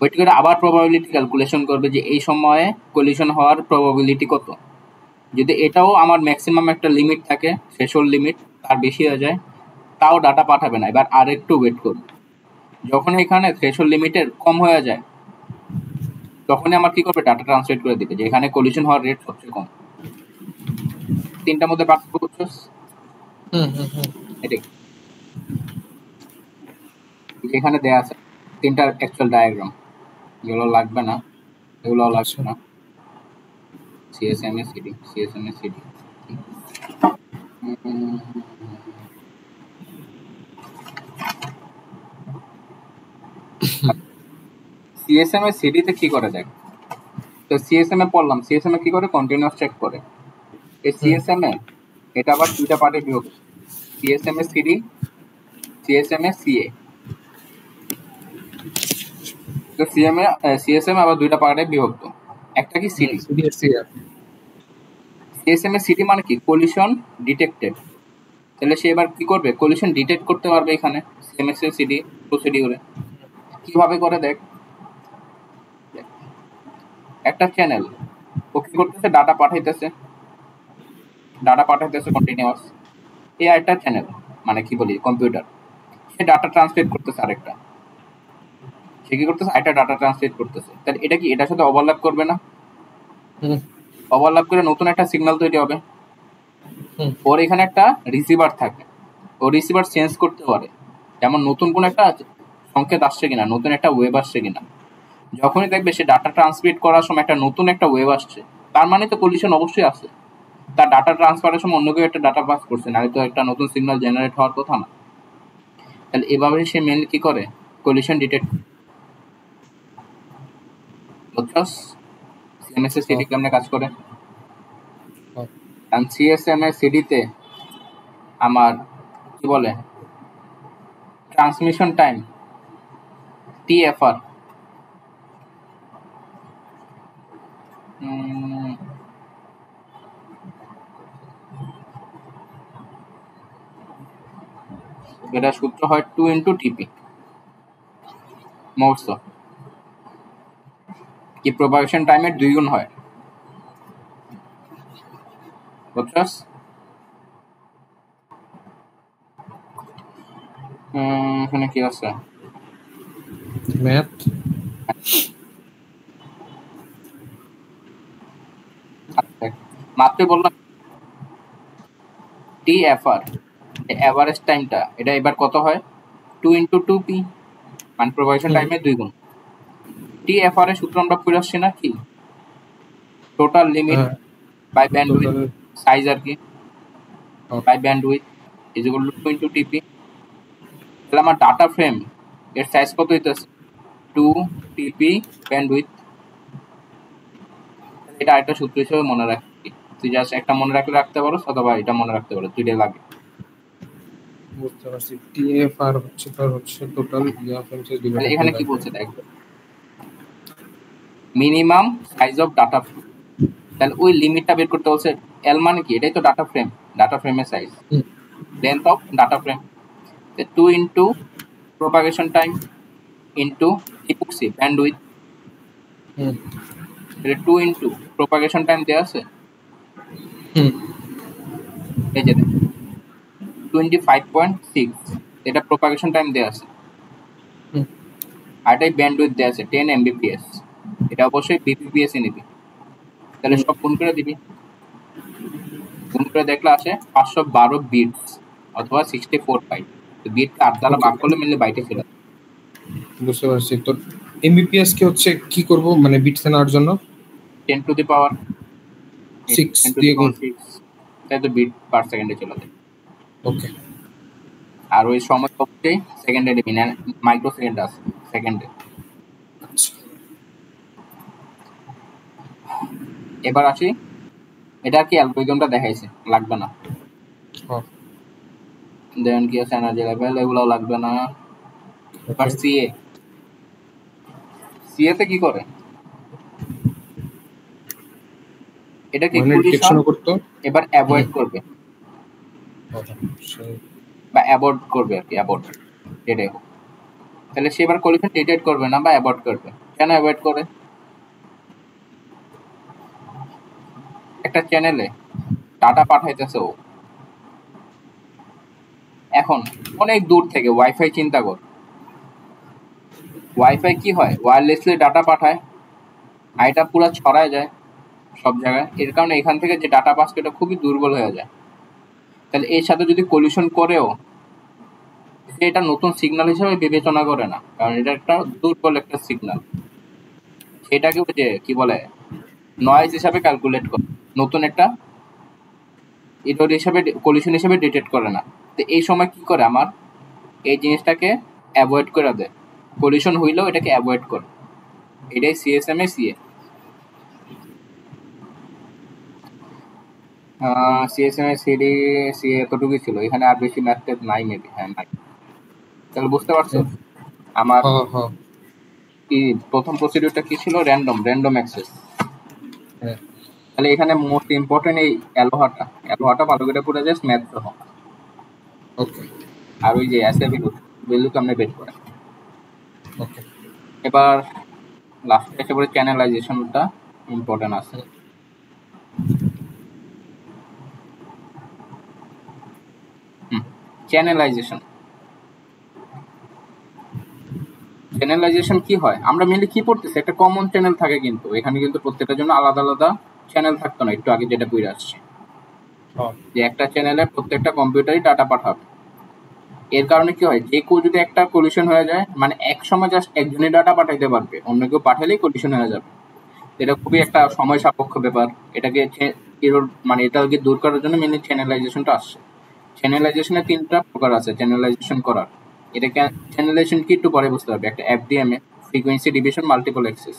ওয়েট করে আবার প্রবাবিলিটি ক্যালকুলেশন করবে যে এই সময়ে কলিশন হওয়ার প্রবাবিলিটি কত। যদি এটাও আমার ম্যাক্সিমাম একটা লিমিট থাকে, থ্রেশহোল্ড লিমিট, তার বেশি হয়ে যায়, তাও ডাটা পাঠাবে না, এবার আর একটু ওয়েট করবে। যখন এখানে থ্রেশহোল্ড লিমিটের কম হয়ে যায় তখনই আমার কি করবে, ডাটা ট্রান্সলেট করে দিবে যে এখানে কলিশন হওয়ার রেট সবচেয়ে কম। তিনটার মধ্যে পার্থক্য করছস? এটাই এখানে দেয়া আছে তিনটার অ্যাকচুয়াল ডায়াগ্রাম, এগুলো লাগবে না, এগুলো লাগবে না। CSMA CD CSMA CD তে কি করে দেখ, তো CSMA পড়লাম, CSMA কি করে, কন্টিনিউয়াস চেক করে। এই CSMA এটা আবার দুইটা পার্টে বিভক্ত, CSMA CD, CSMA CA। তো CSMA আবার দুইটা পার্টে বিভক্ত, একটা কি CD। CSMA CD মানে কি, কলিশন ডিটেক্টেড। তাহলে সে এবার কি করবে, কলিশন ডিটেক্ট করতে পারবে এখানে CSMA CD প্রসিডিউরে। কিভাবে করে দেখ, একটা চ্যানেল ও কি করতেছে, ডাটা পাঠাইতেছে কন্টিনিউয়াস। এই একটা চ্যানেল মানে কি বলি, কম্পিউটার, সে ডাটা ট্রান্সলেট করতেছে আরেকটা, সে কি করতেছে, একটা ডাটা ট্রান্সলেট করতেছে। তাহলে এটা কি এটার সাথে ওভারল্যাপ করবে না? ওভারল্যাপ করে নতুন একটা সিগন্যাল তৈরি হবে। ওর এখানে একটা রিসিভার থাকে, ও রিসিভার চেঞ্জ করতে পারে, যেমন নতুন কোন একটা সংকেত আসছে কিনা, নতুন একটা ওয়েব আসছে কিনা। যখনই দেখবে সে ডাটা ট্রান্সমিট করার সময় একটা নতুন একটা ওয়েব আসছে, তার মানে তো কলিশন অবশ্যই আছে। তার ডাটা ট্রান্সফারের সময় অন্য কেউ একটা ডাটা পাস করছে, না তো একটা নতুন সিগন্যাল জেনারেট হওয়ার কথা না। তাহলে এভাবে সে মেনলি কি করে, কলিশন ডিটেক্ট। বুঝছস CSMA CD কেমনে কাজ করে? কারণ CSMA CD তে আমার কি বলে, ট্রান্সমিশন টাইম TFR এটা সূত্র হয় 2 × TP মোটস, কি প্রপাগেশন টাইমের 2 গুণ হয়। বুঝছস? এখানে কি আছে, ম্যাথ মাত্র বললাম TFR, এভারেজ টাইমটা, এটা এবার কত হয়, 2 × 2P, মানে প্রপাগেশন টাইমের 2 গুণ। TFR এর সূত্র আমরা পড়ে আসছি না, কি total limit by bandwidth size আর কি, by bandwidth is equal to 2 × TP। তাহলে আমার ডাটা ফ্রেম এর সাইজ কত হইতেছে, 2 TP ব্যান্ডউইথ। এটা একটা সূত্র হিসেবে মনে রাখবি, তুই জাস্ট একটা মনে রাখতে পারো, অথবা এটা মনে রাখতে পারো, দুইটাই লাগে। বুঝতে পারছি। TFR হচ্ছে তার হচ্ছে টোটাল ফ্রেমস ডিভাইডেড। এখানে কি বলছে দেখ, minimum size of data frame. তাহলে ওই লিমিটটা বের করতে বলছে। এল মানে কি, এটাই তো ডাটা ফ্রেমের size, length of data frame. 2 × propagation time into epoxy bandwidth. 2 × propagation time দেওয়া আছে, এই যে 25.6, এটা প্রপাগেশন টাইম দেওয়া আছে, আর এটাই ব্যান্ডউইথ দেওয়া আছে 10 Mbps। এটা অবশ্যই BPPS এ নিবি। তাহলে সব গুণ করে দিবি, গুণ করে দেখলে আসে 512 বিটস অথবা 64 বাইট। তো বিটটা 8 দ্বারা ভাগ করলে মিললে বাইটে ফেলে। বুঝতে পারছি। তো এমবিপিএস কি হচ্ছে, কি করব মানে বিটস নেওয়ার জন্য 10 টু দি পাওয়ার 6 দিয়ে গুণ, তাই তো বিট পার সেকেন্ডে চলে যায়। ওকে। আর ওই সময় অবশ্যই সেকেন্ডে দিবি না, মাইক্রো সেকেন্ড আছে সেকেন্ডে। এবার আসি, এটা কি অ্যালগরিদমটা দেখাইছে, লাগবে না। দেন কি আছে, এনার্জি লেভেল, এগুলোও লাগবে না। এবার সিএ তে কি করে, এটা কি ডিটেকশন করতে, এবার অ্যাভয়েড করবে বা অ্যাবর্ট করবে আর কি, অ্যাবর্ট এটাই হোক। তাহলে সে এবার কলিশন ডিটেক্ট করবে না বা অ্যাবর্ট করবে। কেন অ্যাভয়েড করে? একটা চ্যানেলে ডাটা পাঠাইতেছে ও, এখন অনেক দূর থেকে ওয়াইফাই, চিন্তা কর, ওয়াইফাই কি হয়, ওয়্যারলেসলি ডাটা পাঠায় আর এটা পুরো ছড়ায় যায় সব জায়গায়। এর কারণে এখান থেকে যে ডাটা পাস এটা খুবই দুর্বল হয়ে যায়। তাহলে এর সাথে যদি কলিশন করেও, এটা নতুন সিগন্যাল হিসেবে বিবেচনা করে না, কারণ এটা একটা দুর্বল একটা সিগন্যাল, সেটাকে যে কি বলে নয়েজ হিসাবে ক্যালকুলেট করে, নতুন একটা এরর হিসাবে, কলিশন হিসাবে ডিটেক্ট করে না। তো এই সময় কি করে, আমার এই জিনিসটাকে অ্যাভয়েড করে দেয়, কলিশন হইলেও এটাকে অ্যাভয়েড করে। এটাই সিএসএমএ সিএ। সিএসএমএ সিডি সিএ এতটুকুই ছিল, এখানে আর বেশি ম্যাথ নাই মেবি, হ্যাঁ নাই। তাহলে বুঝতে পারছো আমার কি প্রথম প্রসিডিউরটা কি ছিল, র্যান্ডম অ্যাক্সেস। তাহলে এখানে মোস্ট ইম্পর্টেন্ট এই অ্যালোহাটা ভালো করে পুরো জাস্ট ম্যাথ সহ, ওকে, আর ওই যে অ্যাসে ভ্যালুকে আমরা বের করে। ওকে, এবার লাস্টে এসে পরে চ্যানেলাইজেশনটা ইম্পর্টেন্ট আছে। চ্যানেলাইজেশন কি হয়, আমরা মেনলি কি পড়তেছি, একটা কমন চ্যানেল থাকে, কিন্তু এখানে কিন্তু প্রত্যেকটার জন্য আলাদা আলাদা চ্যানেল থাকতো না, একটু আগে যেটা কইরা আসছে যে একটা চ্যানেলে প্রত্যেকটা কম্পিউটারই ডাটা পাঠাবে। এর কারণে কি হয়, যে কেউ যদি একটা কলিশন হয়ে যায়, মানে এক সময় জাস্ট একজনই ডাটা পাঠাইতে পারবে, অন্য কেউ পাঠালেই কলিশন হয়ে যাবে। এটা খুবই একটা সময় সাপেক্ষ ব্যাপার। এটাকে মানে এটাকে দূর করার জন্য মেনলি চ্যানেলাইজেশনটা আসছে। চ্যানেলাইজেশনের 3টা প্রকার আছে চ্যানেলাইজেশন করার। এটাকে চ্যানেলাইজেশন কি একটু পরে বুঝতে হবে। একটা FDMA, frequency division multiple access,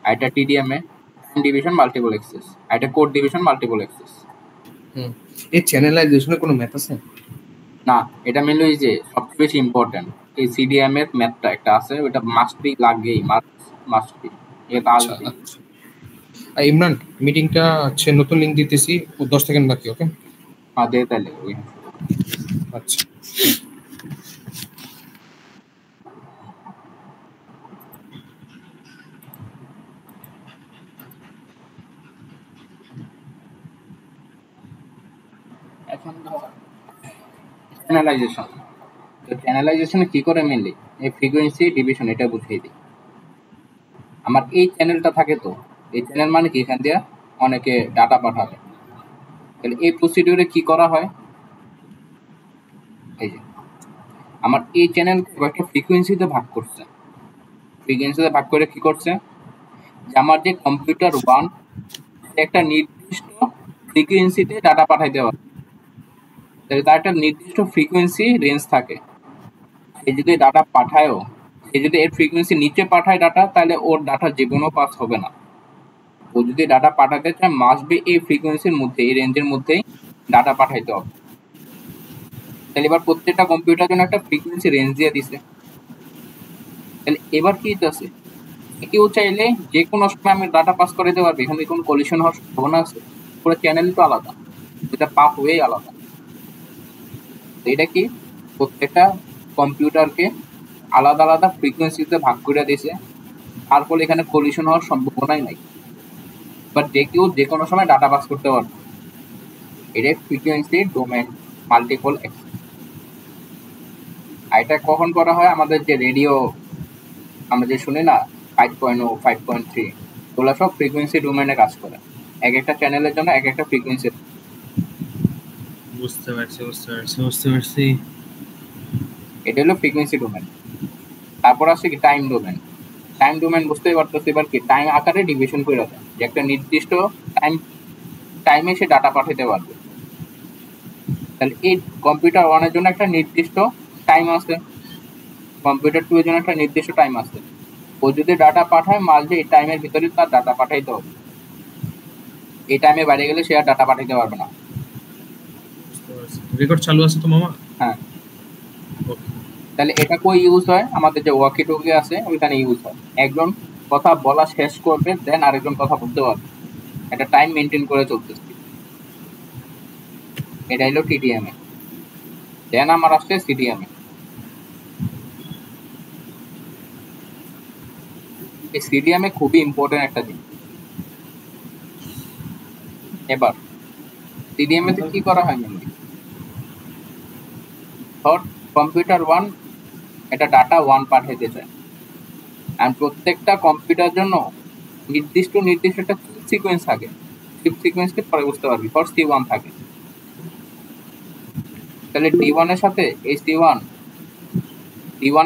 আর এটা TDMA, time division multiple access, আর এটা কোড ডিভিশন মাল্টিপল অ্যাক্সেস। এই চ্যানেলাইজেশনের কোনো ম্যাথ আছে? না, এটা মেনলি ওই যে সবচেয়ে বেশি ইম্পর্টেন্ট এই সিডিএম এর ম্যাথটা একটা আছে, ওটা মাস্ট বি, লাগেই, মাস্ট বি, এটা আসবে। ইমরান, মিটিংটা হচ্ছে নতুন লিংক দিতেছি, 10 সেকেন্ড বাকি। ওকে, হ্যাঁ দে তাহলে। আচ্ছা। এখন চ্যানেলাইজেশন, তো চ্যানেলাইজেশনে কি করে মেনলি এই ফ্রিকোয়েন্সি ডিভিশন এটা বুঝিয়ে দিই। আমার এই চ্যানেলটা থাকে, তো এই চ্যানেল মানে কি, এখান দিয়ে অনেকে ডাটা পাঠাবে। তাহলে এই প্রসিডিউরে কি করা হয়, এই যে আমার এই চ্যানেল একটা ফ্রিকোয়েন্সিতে ভাগ করছে, ফ্রিকোয়েন্সিতে ভাগ করে কি করছে, যে আমার যে কম্পিউটার 1 একটা নির্দিষ্ট ফ্রিকোয়েন্সিতে ডাটা পাঠাইতে পারে, তাহলে তার একটা নির্দিষ্ট ফ্রিকোয়েন্সি রেঞ্জ থাকে। সে যদি ডাটা পাঠায়ও, সে যদি এর ফ্রিকোয়েন্সি নিচে পাঠায় ডাটা, তাহলে ওর ডাটা জীবনও পাস হবে না। ও যদি ডাটা পাঠাতে চায়, মাস্ট বি এই ফ্রিকোয়েন্সির মধ্যে, এই রেঞ্জের মধ্যেই ডাটা পাঠাইতে হবে। তাহলে এবার প্রত্যেকটা কম্পিউটার জন্য একটা ফ্রিকোয়েন্সি রেঞ্জ দিয়ে দিছে। তাহলে এবার কি আছে, কেউ চাইলে যে কোনো সময় আমি ডাটা পাস করে দিতে পারবে, এখানে কোনো কলিশন হওয়ার সম্ভাবনা আছে। পুরো চ্যানেল তো আলাদা, এটা পাথ ওয়ে আলাদা। এটা কি প্রত্যেকটা কম্পিউটারকে আলাদা আলাদা ফ্রিকোয়েন্সিতে ভাগ করে দিয়েছে, তার ফলে এখানে কলিশন হওয়ার সম্ভাবনাই নাই। বাট যে কেউ যে কোনো সময় ডাটা পাস করতে পারবে, এটা ফ্রিকোয়েন্সি ডোমেন মাল্টিপল অ্যাক্সেস। আর এটা কখন করা হয়, আমাদের যে রেডিও আমরা যে শুনি না 5.0, 5.3, ওগুলো সব ফ্রিকোয়েন্সি ডোমেনে কাজ করে, এক একটা চ্যানেলের জন্য এক একটা ফ্রিকোয়েন্সি। বুঝতে পারছি। এটা হলো ফ্রিকোয়েন্সি ডোমেন। তারপর আসছে কি টাইম ডোমেন বুঝতেই পারতেছি। এবার কি টাইম আকারে ডিভিশন করে দেয়, যে একটা নির্দিষ্ট টাইমে সে ডাটা পাঠাতে পারবে। তাহলে এই কম্পিউটার 1 এর জন্য একটা নির্দিষ্ট টাইম আছে, কম্পিউটার 2 এর জন্য একটা নির্দিষ্ট টাইম আছে। ও যদি ডাটা পাঠায়, মাঝে এই টাইমের ভিতরে তার ডাটা পাঠাইতে হবে। এই টাইমে বাইরে গেলে সে আর ডাটা পাঠাইতে পারবে না। রেকর্ড চালু আছে তো মামা? হ্যাঁ। তাহলে এটা কই ইউজ হয়, আমাদের যে ওয়াকি টকি আছে ওইখানে ইউজ হয়। একজন কথা বলা শেষ করবে, দেন আরেকজন কথা বলতে পারবে, একটা টাইম মেনটেন করে চলতেছে। এটা হলো টিটিএমএ। দেন আমার আসছে সিডিএমএ। এই সিডিএম এ খুবই ইম্পর্টেন্ট একটা জিনিস। এবার সিডিএম এ কি করা হয় মেনলি, ধর কম্পিউটার 1 এটা ডাটা 1 পাঠাইতে চায়, আর প্রত্যেকটা কম্পিউটার জন্য নির্দিষ্ট একটা চিপ সিকোয়েন্স থাকে। চিপ সিকোয়েন্সকে পরে বুঝতে পারবি, ফর C1 থাকে। তাহলে D1 এর সাথে এই D1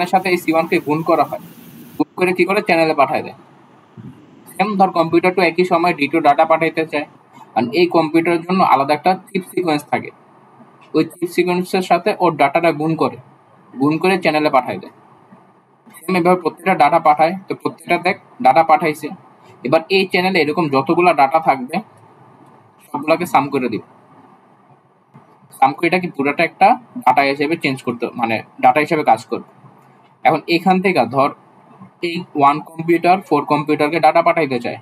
এর সাথে এই C1 কে গুণ করা হয়, গুণ করে কি করে চ্যানেলে পাঠায় দেয়। সেম ধর কম্পিউটার টু একই সময় D2 ডাটা পাঠাইতে চায়, আর এই কম্পিউটারের জন্য আলাদা একটা চিপ সিকোয়েন্স থাকে, ওই চিপ সিকোয়েন্সের সাথে ওর ডাটাটা গুণ করে চ্যানেলে পাঠায় দেয়। সেম এভাবে প্রত্যেকটা ডাটা পাঠায়, তো প্রত্যেকটা দেখ ডাটা পাঠাইছে। এবার এই চ্যানেলে এরকম যতগুলা ডাটা থাকবে সবগুলাকে সাম করে দিবে। সাম করে এটা কি পুরোটা একটা ডাটা হিসেবে চেঞ্জ করতে, মানে ডাটা হিসেবে কাজ করবে। এখন এখান থেকে ধর এই 1 কম্পিউটার 4 কম্পিউটারকে ডাটা পাঠাইতে চায়,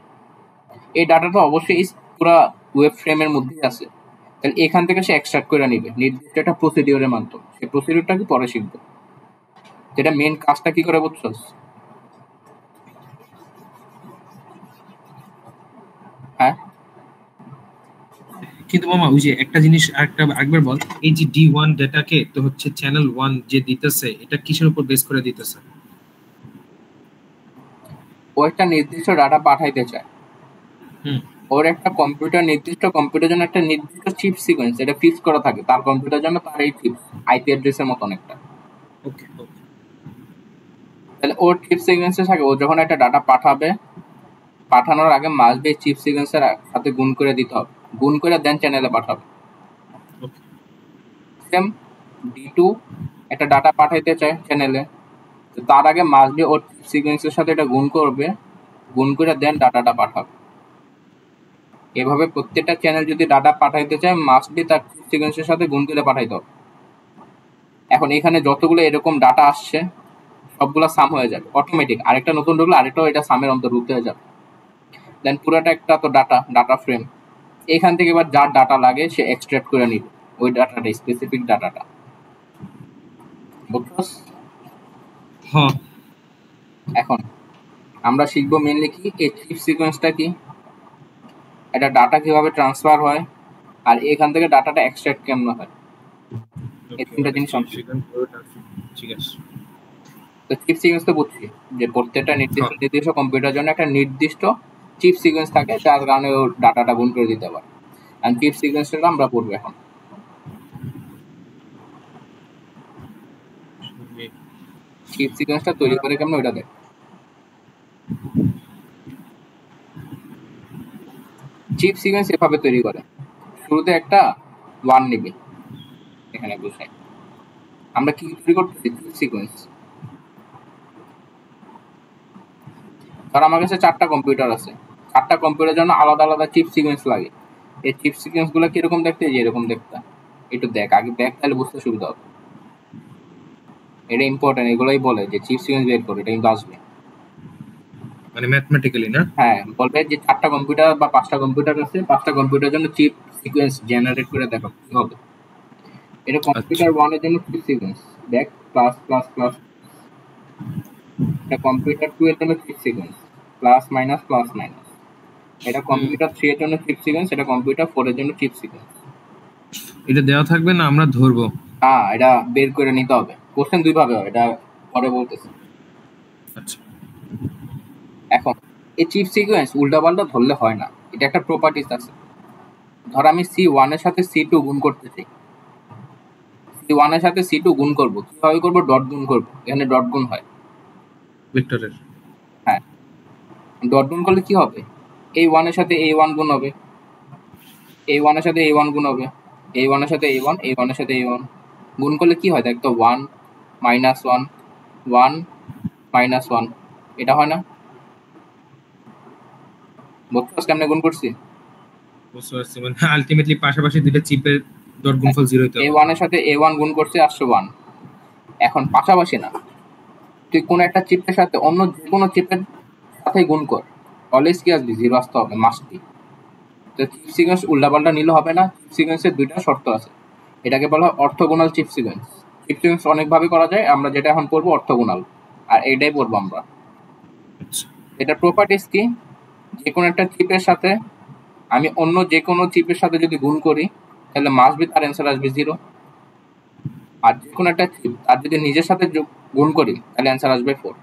এই ডাটাটা অবশ্যই এই পুরো ওয়েব ফ্রেমের মধ্যেই আছে। তাহলে এখান থেকে সে এক্সট্রাক্ট করে নিবে নির্দিষ্ট একটা প্রসিডিওরের মাধ্যমে। সেই প্রসিডিওরটা কি পরে শিখবো, যেটা মেন কাজটা কি করে বুঝছস? হ্যাঁ, কিন্তু মামা ওই যে একটা জিনিস একবার বল, এই যে D1 ডেটাকে তো হচ্ছে চ্যানেল 1 যে দিতেছে, এটা কিসের উপর বেস করে দিতেছে? ও একটা নির্দিষ্ট ডাটা পাঠাইতে চায়, ওর একটা কম্পিউটার নির্দিষ্ট কম্পিউটার জন্য একটা নির্দিষ্ট চিপ সিকোয়েন্স এটা ফিক্স করা থাকে, তার কম্পিউটার জন্য তার এই চিপ আইপি অ্যাড্রেসের মতন একটা। ওকে ওকে। তাহলে ওর চিপ সিকোয়েন্সের সাথে ও যখন একটা ডাটা পাঠাবে, পাঠানোর আগে মাস্ট বি চিপ সিকোয়েন্সের সাথে গুণ করে দিতে হবে, গুণ করে দেন চ্যানেলে পাঠাবে। সেম D2 একটা ডাটা পাঠাইতে চায় চ্যানেলে, তো তার আগে মাস্ট বি ওর চিপ সিকোয়েন্সের সাথে এটা গুণ করবে, গুণ করে দেন ডাটাটা পাঠাবে। এভাবে প্রত্যেকটা চ্যানেল যদি ডাটা পাঠাইতে চায় মাস্ট বি তার চিপ সিকোয়েন্সের সাথে গুণ করে পাঠাইতে হবে। এখন এখানে যতগুলো এরকম ডাটা আসছে সবগুলো সাম হয়ে যাবে অটোমেটিক, আরেকটা নতুন ঢুকলে আরেকটাও এটা সামের অন্তর্ভুক্ত হয়ে যাবে। দেন পুরোটা একটা তো ডাটা ফ্রেম, এখান থেকে এবার যার ডাটা লাগে সে এক্সট্রাক্ট করে নিবে ওই ডাটাটা, স্পেসিফিক ডাটাটা। বুঝছস? হ্যাঁ। এখন আমরা শিখবো মেইনলি কি এই চিপ সিকোয়েন্সটা কি, এটা ডাটা কিভাবে ট্রান্সফার হয়, আর এখান থেকে ডাটাটা এক্সট্রাক্ট কেমন হয়, এই তিনটা জিনিস ঠিক আছে। তো চিপ সিকোয়েন্স তো বুঝছি যে প্রত্যেকটা নির্দিষ্ট কম্পিউটার জন্য একটা নির্দিষ্ট চিপ সিকোয়েন্স থাকে, যার কারণে ও ডাটাটা গুণ করে দিতে পারে। আর চিপ সিকোয়েন্সটা আমরা পড়বো এখন। চিপ সিকোয়েন্সটা তৈরি করে কেমন ওইটা দেখ। চিপ সিকোয়েন্স এভাবে তৈরি করে, শুরুতে একটা 1 নিবি, এখানে বসাই। আমরা কি তৈরি করতেছি চিপ সিকোয়েন্স। ধর আমার কাছে 4টা কম্পিউটার আছে, 4টা কম্পিউটারের জন্য আলাদা আলাদা চিপ সিকোয়েন্স লাগে। এই চিপ সিকোয়েন্স গুলো কিরকম দেখতে, যে এরকম দেখতে। একটু দেখ আগে, দেখ তাহলে বুঝতে সুবিধা হবে। এটা ইম্পর্টেন্ট, এগুলোই বলে যে চিপ সিকোয়েন্স বের করে, এটা কিন্তু আসবে মানে ম্যাথমেটিক্যালি না। হ্যাঁ, বলবে যে 4টা কম্পিউটার বা 5টা কম্পিউটার আছে, 5টা কম্পিউটারের জন্য চিপ সিকোয়েন্স জেনারেট করে দেখো কি হবে। এটা কম্পিউটার 1 এর জন্য চিপ সিকোয়েন্স দেখ প্লাস প্লাস প্লাস, এটা কম্পিউটার 2 এর জন্য chip sequence plus minus plus minus, এটা কম্পিউটার 3 এর জন্য চিপ সিকোয়েন্স, এটা কম্পিউটার 4 এর জন্য চিপ সিকোয়েন্স। এটা দেওয়া থাকবে না, আমরা ধরবো। হ্যাঁ, এটা বের করে নিতে হবে। কোশ্চেন দুই ভাবে হয়, এটা পরে বলতেছি। আচ্ছা, এখন এই চিপ সিকোয়েন্স উল্টাপাল্টা ধরলে হয় না, এটা একটা প্রপার্টিস আছে। ধর আমি C1 এর সাথে C2 গুণ করতে চাই, C1 এর সাথে C2 গুণ করব, কিভাবে করব? ডট গুণ করব, এখানে ডট গুণ হয় ভেক্টরের। হ্যাঁ, ডট গুণ করলে কি হবে? A1 এর সাথে A1 গুণ হবে, A1 এর সাথে A1 গুণ হবে, A1 এর সাথে A1, A1 এর সাথে A1 গুণ করলে কি হয় দেখ তো, 1 -1 1 -1, এটা হয় না? বুঝছস কেমনে গুণ করছি? বুঝতে পারছি, মানে আলটিমেটলি পাশাপাশি দুটো চিপের ডট গুণফল 0 হতে হবে। A1 এর সাথে A1 গুণ করছে, আসছে 1। এখন পাশাপাশি না, তুই কোন একটা চিপের সাথে অন্য যে কোনো চিপের সাথে গুণ কর, অলওয়েজ কি আসবে? 0 আসতে হবে, মাস্ট বি। তো চিপ সিকোয়েন্স উল্টাপাল্টা নিলে হবে না, চিপ সিকোয়েন্সের দুইটা শর্ত আছে, এটাকে বলা হয় orthogonal chip sequence. Chip sequence অনেকভাবে করা যায়, আমরা যেটা এখন পড়বো অর্থোগোনাল, আর এইটাই পড়বো আমরা। এটা প্রপার্টিস কি, যে কোনো একটা চিপের সাথে আমি অন্য যে কোনো চিপের সাথে যদি গুণ করি তাহলে মাস্ট বি তার অ্যান্সার আসবে 0। আর যে কোনো একটা চিপ আর যদি নিজের সাথে গুণ করি তাহলে অ্যান্সার আসবে 4।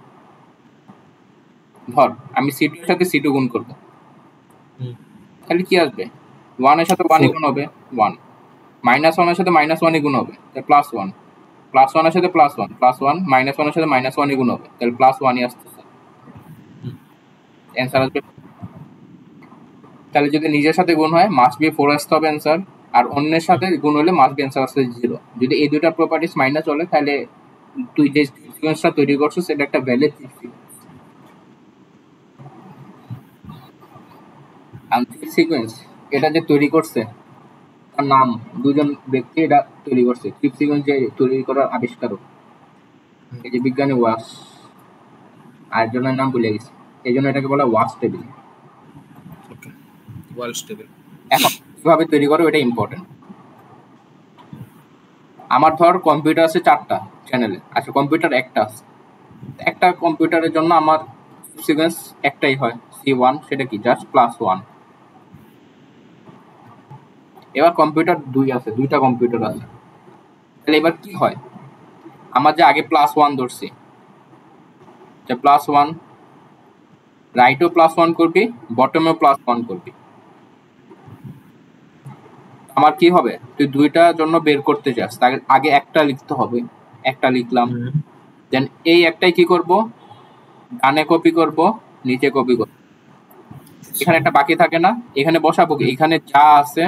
ধর আমি C2 এর সাথে C2 গুণ করব, তাহলে কি আসবে? 1 এর সাথে 1 গুণ হবে 1, -1 এর সাথে -1 গুণ হবে তাহলে +1, +1 এর সাথে +1, +1, -1 এর সাথে -1 গুণ হবে তাহলে +1 আসতেছে, অ্যান্সার আসবে। তাহলে যদি নিজের সাথে গুণ হয় মাস্ট বি 4 আসতে হবে অ্যান্সার, আর অন্যের সাথে গুণ হলে মাস্ট বি অ্যান্সার আসতে 0। যদি এই দুইটা প্রপার্টিস মাইনাস চলে তাহলে তুই যে সিকোয়েন্সটা তৈরি করছিস সেটা একটা ভ্যালিড সিকোয়েন্স। এটা যে তৈরি করছে তার নাম, দুজন ব্যক্তি এটা তৈরি করছে, চিপ সিকোয়েন্স যে তৈরি করার আবিষ্কারক এই যে বিজ্ঞানী ওয়াস, আর জনের নাম ভুলে গেছি, এই জন্য এটাকে বলা ওয়াস টেবিল। Waals table. এখন কিভাবে তৈরি করো এটা ইম্পর্টেন্ট। আমার ধর কম্পিউটার আছে 4টা চ্যানেলে, আচ্ছা কম্পিউটার একটা আছে, একটা কম্পিউটারের জন্য আমার সিকোয়েন্স একটাই হয় C1, সেটা কি জাস্ট +1। এবার কম্পিউটার 2 আছে, দুইটা কম্পিউটার আছে, তাহলে এবার কি হয়, আমার যে আগে +1 ধরছি, যে +1 রাইটও +1 করবি, বটমেও +1 করবি, আমার কি হবে, তুই দুইটার জন্য বের করতে চাস তার আগে একটা লিখতে হবে, একটা লিখলাম, দেন এই একটাই কি করব, ডানে কপি করব, নিচে কপি করব, এখানে একটা বাকি থাকে না, এখানে বসাবো কি, এখানে যা আছে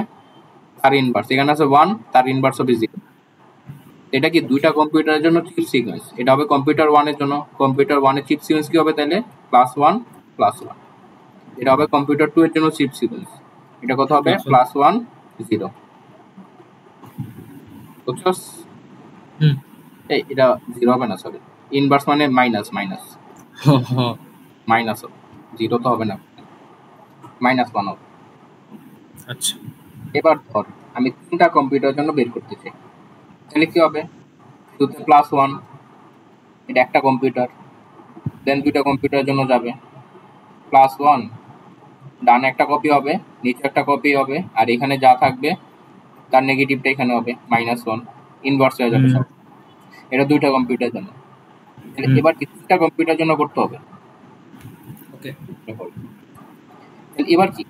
তার ইনভার্স, এখানে আছে 1, তার ইনভার্স হবে 0। এটা কি দুইটা কম্পিউটারের জন্য চিপ সিকোয়েন্স, এটা হবে কম্পিউটার 1 এর জন্য, কম্পিউটার 1 এর চিপ সিকোয়েন্স কি হবে তাহলে +1 +1, এটা হবে কম্পিউটার 2 এর জন্য চিপ সিকোয়েন্স, এটা কত হবে +1 0। বুঝছস? এই এটা 0 হবে না, সরি ইনভার্স মানে মাইনাস হবে, 0 তো হবে না, -1 হবে। আচ্ছা, এবার ধর আমি 3টা কম্পিউটারের জন্য বের করতে চাই, তাহলে কি হবে, শুধু +1 এটা একটা কম্পিউটার, দেন দুইটা কম্পিউটারের জন্য যাবে +1, ডানে একটা কপি হবে, নিচে একটা কপি হবে, আর এখানে যা থাকবে তার নেগেটিভটা এখানে হবে -1, ইনভার্স হয়ে যাবে সব। এটা দুইটা কম্পিউটারের জন্য, এবার তিনটা কম্পিউটারের জন্য করতে হবে। ওকে, এবার কি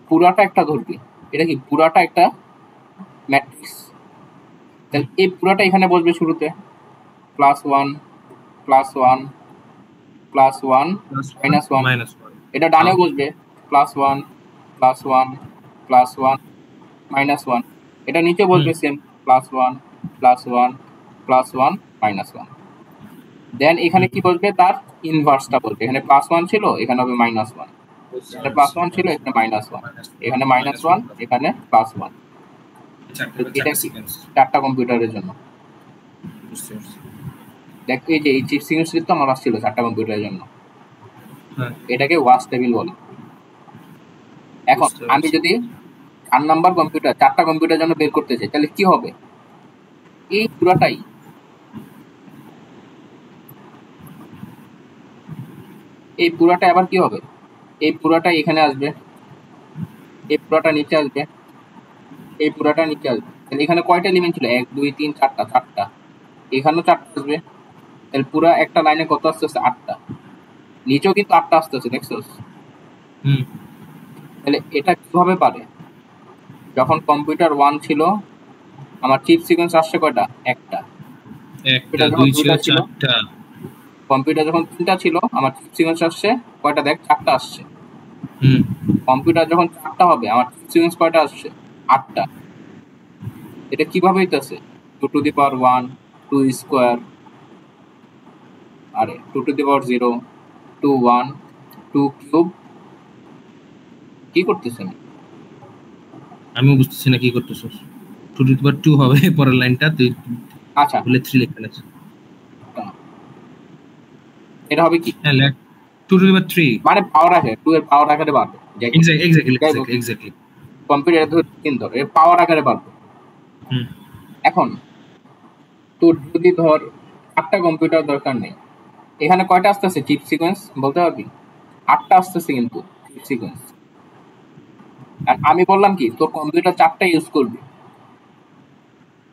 পুরাটা একটা ধরবি, এটা কি পুরাটা একটা ম্যাট্রিক্স, তাহলে এই পুরাটা এখানে বসবে শুরুতে +1 +1 +1 -1, এটা ডানেও বসবে +1 +1 +1 -1, এটা নিচে বসবে সেম +1 +1 +1 -1, দেন এখানে কি বসবে, তার ইনভার্সটা বসবে, এখানে +1 ছিল এখানে হবে -1, এটা +1 ছিল এখানে -1, এখানে -1 এখানে +1। এটা চারটা কম্পিউটারের জন্য। দেখ এই যে এই চিপ সিকোয়েন্স তো আমার আসছিল 4টা কম্পিউটারের জন্য, এটাকে ওয়াস টেবিল বলে। এখন আমি যদি 4 নাম্বার কম্পিউটার 4টা কম্পিউটারের জন্য বের করতে চাই তাহলে কি হবে, এই পুরাটাই আবার কি হবে, এই পুরাটা এখানে আসবে, এই পুরাটা নিচে আসবে, এই পুরাটা নিচে আসবে, তাহলে এখানে কয়টা এলিমেন্ট ছিল, 1 2 3 4টা, এখানেও 4টা আসবে, তাহলে পুরা একটা লাইনে কত আসতেছে 8টা, নিচেও কিন্তু 8টা আসতেছে, দেখছস? তাহলে এটা কিভাবে পারে, যখন কম্পিউটার 1 ছিল আমার চিপ সিকোয়েন্স আসছে কয়টা, একটা 2 ছিল 4টা, কম্পিউটার যখন 3টা ছিল আমার চিপ সিকোয়েন্স আসছে কয়টা, দেখ 4টা আসছে। কম্পিউটার যখন 4টা হবে আমার চিপ সিকোয়েন্স কয়টা আসছে, 8টা। এটা কিভাবে হইতাছে, 2 টু দি পাওয়ার 1 2 স্কয়ার, আরে 2 টু দি পাওয়ার 0 2 1 2 কিউব, কি করতেছেন? আমি বুঝতেছি না কি করতেছস। 2 টু দি পাওয়ার 2 হবে পরের লাইনটা, তুই আচ্ছা বলে 3 লিখে নিস, এটা হবে কি, হ্যাঁ লেখ 2 টু দি পাওয়ার 3 মানে পাওয়ার আকারে 2 এর পাওয়ার আকারে বাড়বে, এক্স্যাক্টলি কম্পিউটারে ধর 3 ধর এর পাওয়ার আকারে বাড়বে। এখন তোর যদি ধর 8টা কম্পিউটার দরকার নেই, এখানে কয়টা আসতেছে চিপ সিকোয়েন্স বলতে পারবি, 8টা আসতেছে কিন্তু চিপ সিকোয়েন্স। আর আমি বললাম কি তোর কম্পিউটার 4টা ইউজ করবি,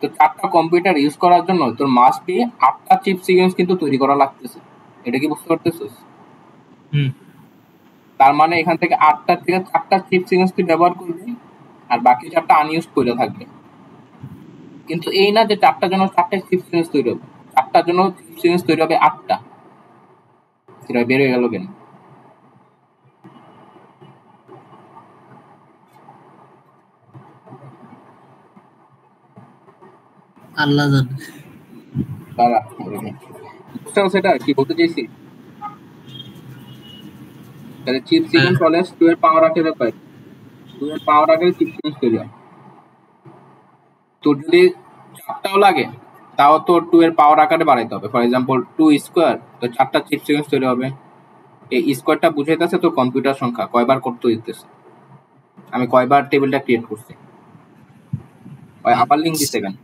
তো 4টা কম্পিউটার ইউজ করার জন্য তোর মাস্ট বি 8টা চিপ সিকোয়েন্স কিন্তু তৈরি করা লাগতেছে। এটা কি বুঝতে পারতেছিস? তার মানে এখান থেকে 8টা থেকে 4টা চিপ সিকোয়েন্স তুই ব্যবহার করবি আর বাকি 4টা আনইউজ করে থাকবে। কিন্তু এই না যে 4টার জন্য 4টা চিপ সিকোয়েন্স তৈরি হবে, 4টার জন্য চিপ সিকোয়েন্স তৈরি হবে 8টা। সেটা বের হয়ে গেল কেন? আল্লাহ জানে। তারা বুঝতে সেটা কি বলতে চাইছি? তাহলে চিপ সিকোয়েন্স হলে 2 এর পাওয়ার আকারে পাই, 2 এর পাওয়ার আকারে চিপ সিকোয়েন্স তৈরি হয়। তোর যদি 4টাও লাগে তাও তোর 2 এর পাওয়ার আকারে বাড়াইতে হবে। ফর এক্সাম্পল 2 স্কোয়ার, তো 4টা চিপ সিকোয়েন্স তৈরি হবে। এই স্কোয়ারটা বুঝাইতেছে তোর কম্পিউটার সংখ্যা কয়বার করতে দিতেছে, আমি কয়বার টেবিলটা ক্রিয়েট করছি। আবার লিঙ্ক দিতে কেন?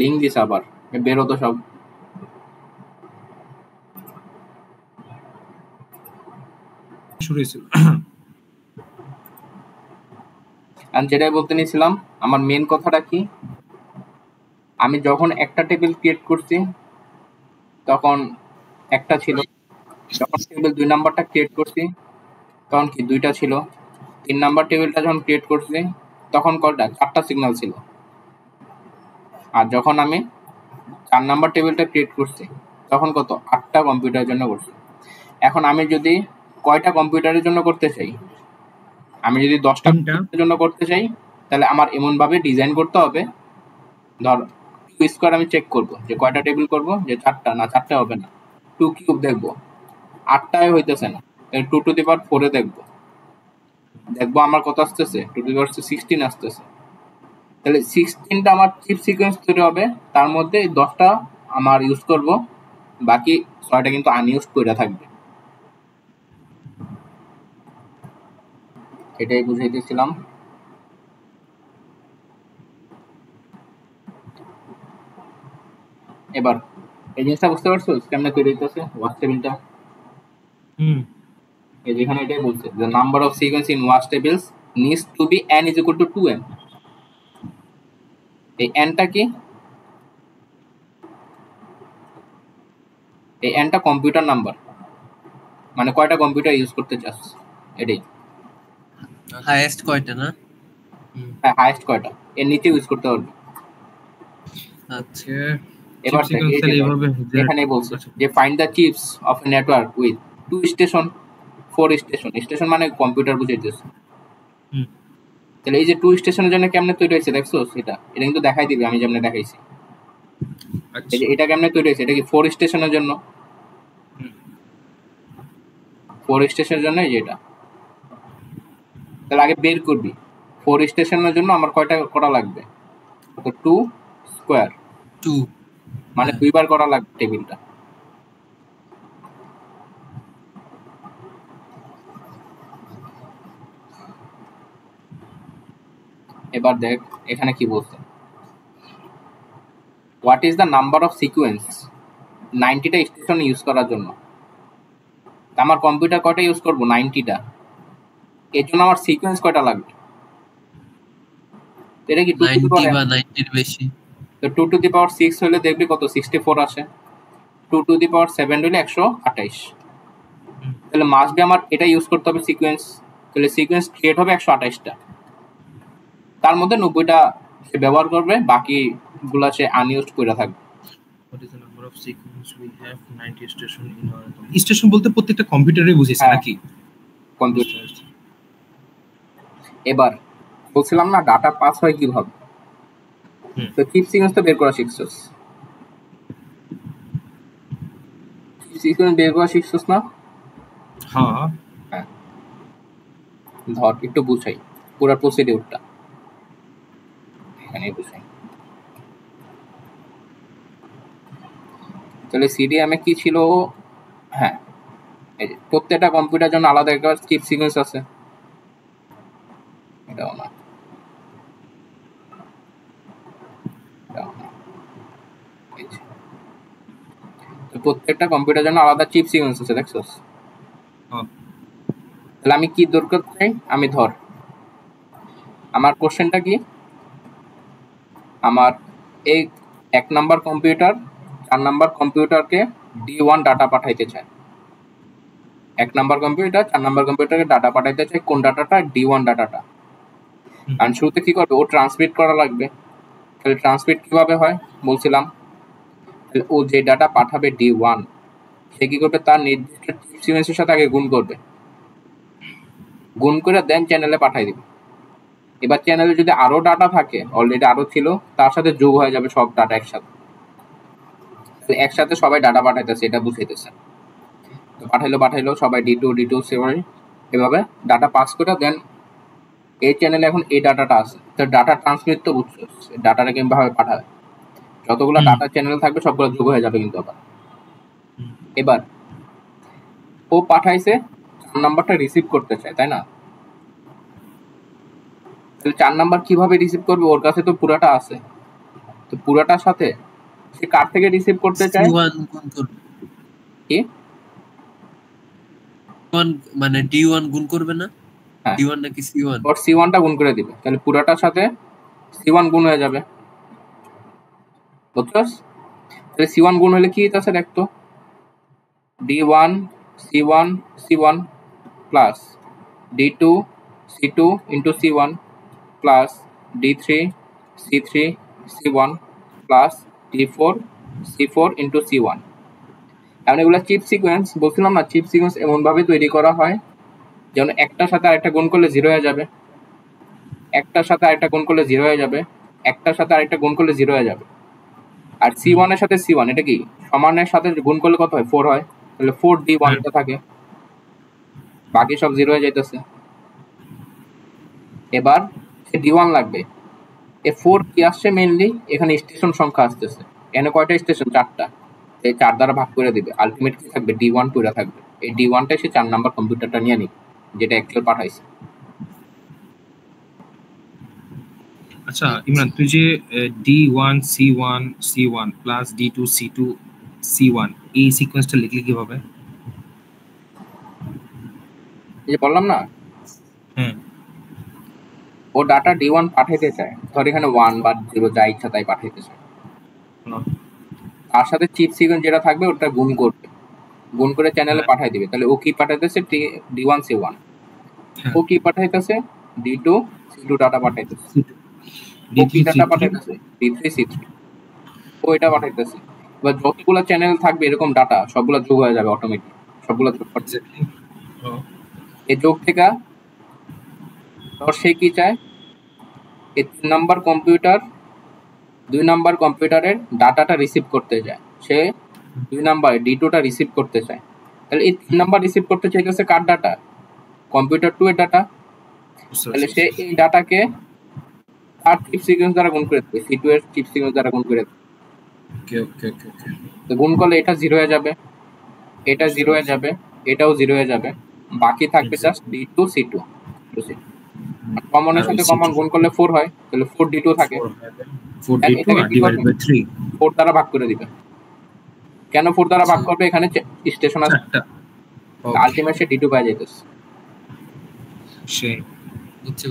লিঙ্ক দিছে আবার, বেরো তো সব। শুরু হয়েছিল। আমি যেটাই বলতে নিয়েছিলাম, আমার মেন কথাটা কি, আমি যখন একটা টেবিল ক্রিয়েট করছি তখন একটা ছিল, যখন টেবিল 2 নাম্বারটা ক্রিয়েট করছি তখন কি 2টা ছিল, 3 নাম্বার টেবিলটা যখন ক্রিয়েট করছি তখন কয়টা? 4টা সিগন্যাল ছিল। আর যখন আমি 4 নাম্বার টেবিলটা ক্রিয়েট করছি তখন কত? 8টা কম্পিউটারের জন্য করছি। এখন আমি যদি কয়টা কম্পিউটারের জন্য করতে চাই, আমি যদি 10টা কম্পিউটারের জন্য করতে চাই তাহলে আমার এমনভাবে ডিজাইন করতে হবে, ধর 2 স্কোয়ার আমি চেক করব যে কয়টা টেবিল করব, যে 4টা না 4টা হবে না, 2 কিউব দেখবো 8টায় হইতেছে না, 2 টু দি পাওয়ার 4 এ দেখবো আমার কত আসতেছে, 2 টু দি পাওয়ার 16 আসতেছে। তাহলে 16টা আমার চিপ সিকোয়েন্স তৈরি হবে, তার মধ্যে 10টা আমার ইউজ করব, বাকি 6টা কিন্তু আনইউজ করে থাকবে। এটাই বুঝাইতেছিলাম। এবার এই জিনিসটা বুঝতে পারছো কেমনে তৈরি হইতেছে ওয়াচ টেবিলটা? এই যেখানে এটাই বলছে the number of sequence in watch tables needs to be n is equal to 2n। এই nটা কি? এই nটা কম্পিউটার নাম্বার, মানে কয়টা কম্পিউটার ইউজ করতে চাস এটাই। হাইয়েস্ট কয়টা না? হ্যাঁ, হাইয়েস্ট কয়টা এর নিচে ইউজ করতে পারবে। আচ্ছা, এবার এখানে বলছে যে find the chips of A network with 2 station 4 station. Station মানে কম্পিউটার বুঝাইতেছে। তাহলে এই যে 2 স্টেশনের জন্য কেমনে তৈরি হয়েছে দেখছো? এটা কিন্তু দেখাই দিবে আমি যেমন দেখাইছি। এই যে এটা কেমনে তৈরি হয়েছে, এটা কি 4 স্টেশনের জন্য, 4 স্টেশনের জন্য এই যে এটা। তাহলে আগে বের করবি 4 স্টেশনের জন্য আমার কয়টা করা লাগবে, তো 2 স্কোয়ার 2 মানে 2 বার করা লাগবে টেবিলটা। এবার দেখ এখানে কি বলছে, what is the number of sequence 90টা স্টেশন ইউজ করার জন্য। আমার কম্পিউটার কয়টা ইউজ করবো? 90টা। এর জন্য আমার সিকোয়েন্স কয়টা লাগবে? এটা কি 2 টু দি পাওয়ার 90 এর বেশি, তো 2 টু দি পাওয়ার 6 হলে দেখবি কত 64 আসে, 2 টু দি পাওয়ার 7 হলে 128। তাহলে মাস্ট বি আমার এটা ইউজ করতে হবে সিকোয়েন্স। তাহলে সিকোয়েন্স ক্রিয়েট হবে 128টা, তার মধ্যে 90টা সে ব্যবহার করবে, বাকিগুলা সে আনইউজড করে থাকবে। What is the number of sequence we have 90 station in our station বলতে প্রত্যেকটা কম্পিউটারে বুঝিয়েছে নাকি? কম্পিউটার। এবার বলছিলাম না ডাটা পাস হয় কিভাবে, তো চিপ সিকোয়েন্স তো বের করা শিখছস, সিকোয়েন্স বের করা শিখছস না? হ্যাঁ, ধর একটু বুঝাই পুরো প্রসিডিউরটা, এখানে বুঝাই। তাহলে সিডিএম এ কি ছিল? হ্যাঁ, এই যে প্রত্যেকটা কম্পিউটার জন্য আলাদা একটা চিপ সিকোয়েন্স আছে, এটাও না, প্রত্যেকটা কম্পিউটার জন্য আলাদা চিপ সিকোয়েন্স আছে, দেখছস? তাহলে আমি কি দরকার চাই? আমি ধর আমার কোশ্চেনটা কি, আমার এই 1 নাম্বার কম্পিউটার 4 নাম্বার কম্পিউটারকে D1 ডাটা পাঠাইতে চায়। 1 নাম্বার কম্পিউটার 4 নাম্বার কম্পিউটারকে ডাটা পাঠাইতে চায়, কোন ডাটাটা? D1 ডাটাটা। আর শুরুতে কি করবে? ও ট্রান্সমিট করা লাগবে। তাহলে ট্রান্সমিট কিভাবে হয় বলছিলাম, ও যে ডাটা পাঠাবে D1, সে কি করবে? তার নির্দিষ্ট চিপ সিকোয়েন্সের সাথে আগে গুণ করবে, গুণ করে দেন চ্যানেলে পাঠাই দিবে। এবার চ্যানেলে যদি আরো ডাটা থাকে, অলরেডি আরো ছিল, তার সাথে যোগ হয়ে যাবে সব ডাটা একসাথে। একসাথে সবাই ডাটা পাঠাইতেছে, এটা বুঝাইতেছে। পাঠাইলো সবাই D2 7 এভাবে ডাটা পাস করে দেন এই চ্যানেলে এখন এই ডাটাটা আছে। তো ডাটা ট্রান্সমিট তো বুঝছো, ডাটাটা কিভাবে পাঠাবে, যতগুলো ডাটা চ্যানেল থাকবে সবগুলো যোগ হয়ে যাবে কিন্তু আবার। এবার ও পাঠাইছে, 4 নাম্বারটা রিসিভ করতে চায়, তাই না? তাহলে 4 নাম্বার কিভাবে রিসিভ করবে? ওর কাছে তো পুরাটা আছে, তো পুরাটার সাথে সে কার থেকে রিসিভ করতে চায়? C1 গুণ করবে। কি মানে D1 গুণ করবে না? হ্যাঁ, D1 নাকি C1? ওর C1 টা গুণ করে দিবে, তাহলে পুরাটার সাথে C1 গুণ হয়ে যাবে, বুঝছস? তাহলে C1 গুণ হলে কি হইতাছে দেখতো, D1 C1 C1 plus D2 C2 into C1 plus D3 C3 C1 plus D4 C4 into C1। এখন এগুলো চিপ সিকোয়েন্স, বলছিলাম না চিপ সিকোয়েন্স এমনভাবে তৈরি করা হয় যেন একটার সাথে আরেকটা গুণ করলে 0 হয়ে যাবে, একটার সাথে আরেকটা গুণ করলে 0 হয়ে যাবে, একটার সাথে আরেকটা গুণ করলে 0 হয়ে যাবে। আর C1 এর সাথে C1 এটা কি সমানের সাথে গুণ করলে কত হয়? 4 হয়। তাহলে 4D1 টা থাকে, বাকি সব 0 হয়ে যাইতেছে। এবার D1 লাগবে, এ 4 কি আসছে মেইনলি, এখানে স্টেশন সংখ্যা আসতেছে, এখানে কয়টা স্টেশন? 4টা, এই 4 দ্বারা ভাগ করে দিবে, আলটিমেট কি থাকবে? D1 পুরা থাকবে। এই D1টা সে 4 নাম্বার কম্পিউটারটা নিয়ে নিবে যেটা অ্যাকচুয়াল পাঠাইছে। আচ্ছা ইমরান, তুই যে D1 C1 C1 plus D2 C2 C1 এই সিকোয়েন্সটা লিখলি কিভাবে? এই যে বললাম না, ও ডাটা D1 পাঠাইতে চায়, ধর এখানে 1 বা 0 যা ইচ্ছা তাই পাঠাইতে চায়, তার সাথে চিপ সিকোয়েন্স যেটা থাকবে ওটা গুণ করবে, গুণ করে চ্যানেলে পাঠাই দিবে। তাহলে ও কি পাঠাইতেছে? D1 C1। ও কি পাঠাইতেছে? D2 C2 data পাঠাইতেছে। ও কি ডাটা পাঠাইতেছে? D3 C3। ও এটা পাঠাইতেছে। এবার যতগুলো চ্যানেল থাকবে এরকম ডাটা সবগুলো যোগ হয়ে যাবে অটোমেটিক, সবগুলো যোগ করছে। এই যোগ থেকে ধর সে কি চায়, এই 3 নাম্বার কম্পিউটার 2 নাম্বার কম্পিউটারের ডাটাটা রিসিভ করতে চায়, সে 2 নাম্বার D2 টা রিসিভ করতে চায়। তাহলে এই 3 নাম্বার রিসিভ করতে চাইতেছে কার ডাটা? কম্পিউটার 2 এর ডাটা। তাহলে সে এই ডাটাকে আর চিপ সিকোয়েন্স দ্বারা গুণ করে দেবে, C2 এর চিপ সিকোয়েন্স দ্বারা গুণ করে দেবে। ওকে। তো গুণ করলে এটা 0 হয়ে যাবে, এটা 0 হয়ে যাবে, এটাও 0 হয়ে যাবে, বাকি থাকবে জাস্ট D2 C2। কমনের সাথে কমন গুণ করলে 4 হয়, তাহলে 4D2 থাকে, 4D2 ডিভাইডেড বাই 3 4 দ্বারা ভাগ করে দিবে। কেন 4 দ্বারা ভাগ করবে? এখানে স্টেশন আছে, আলটিমেট সে D2 পাওয়া যাইতেছে। সেই বুঝছি।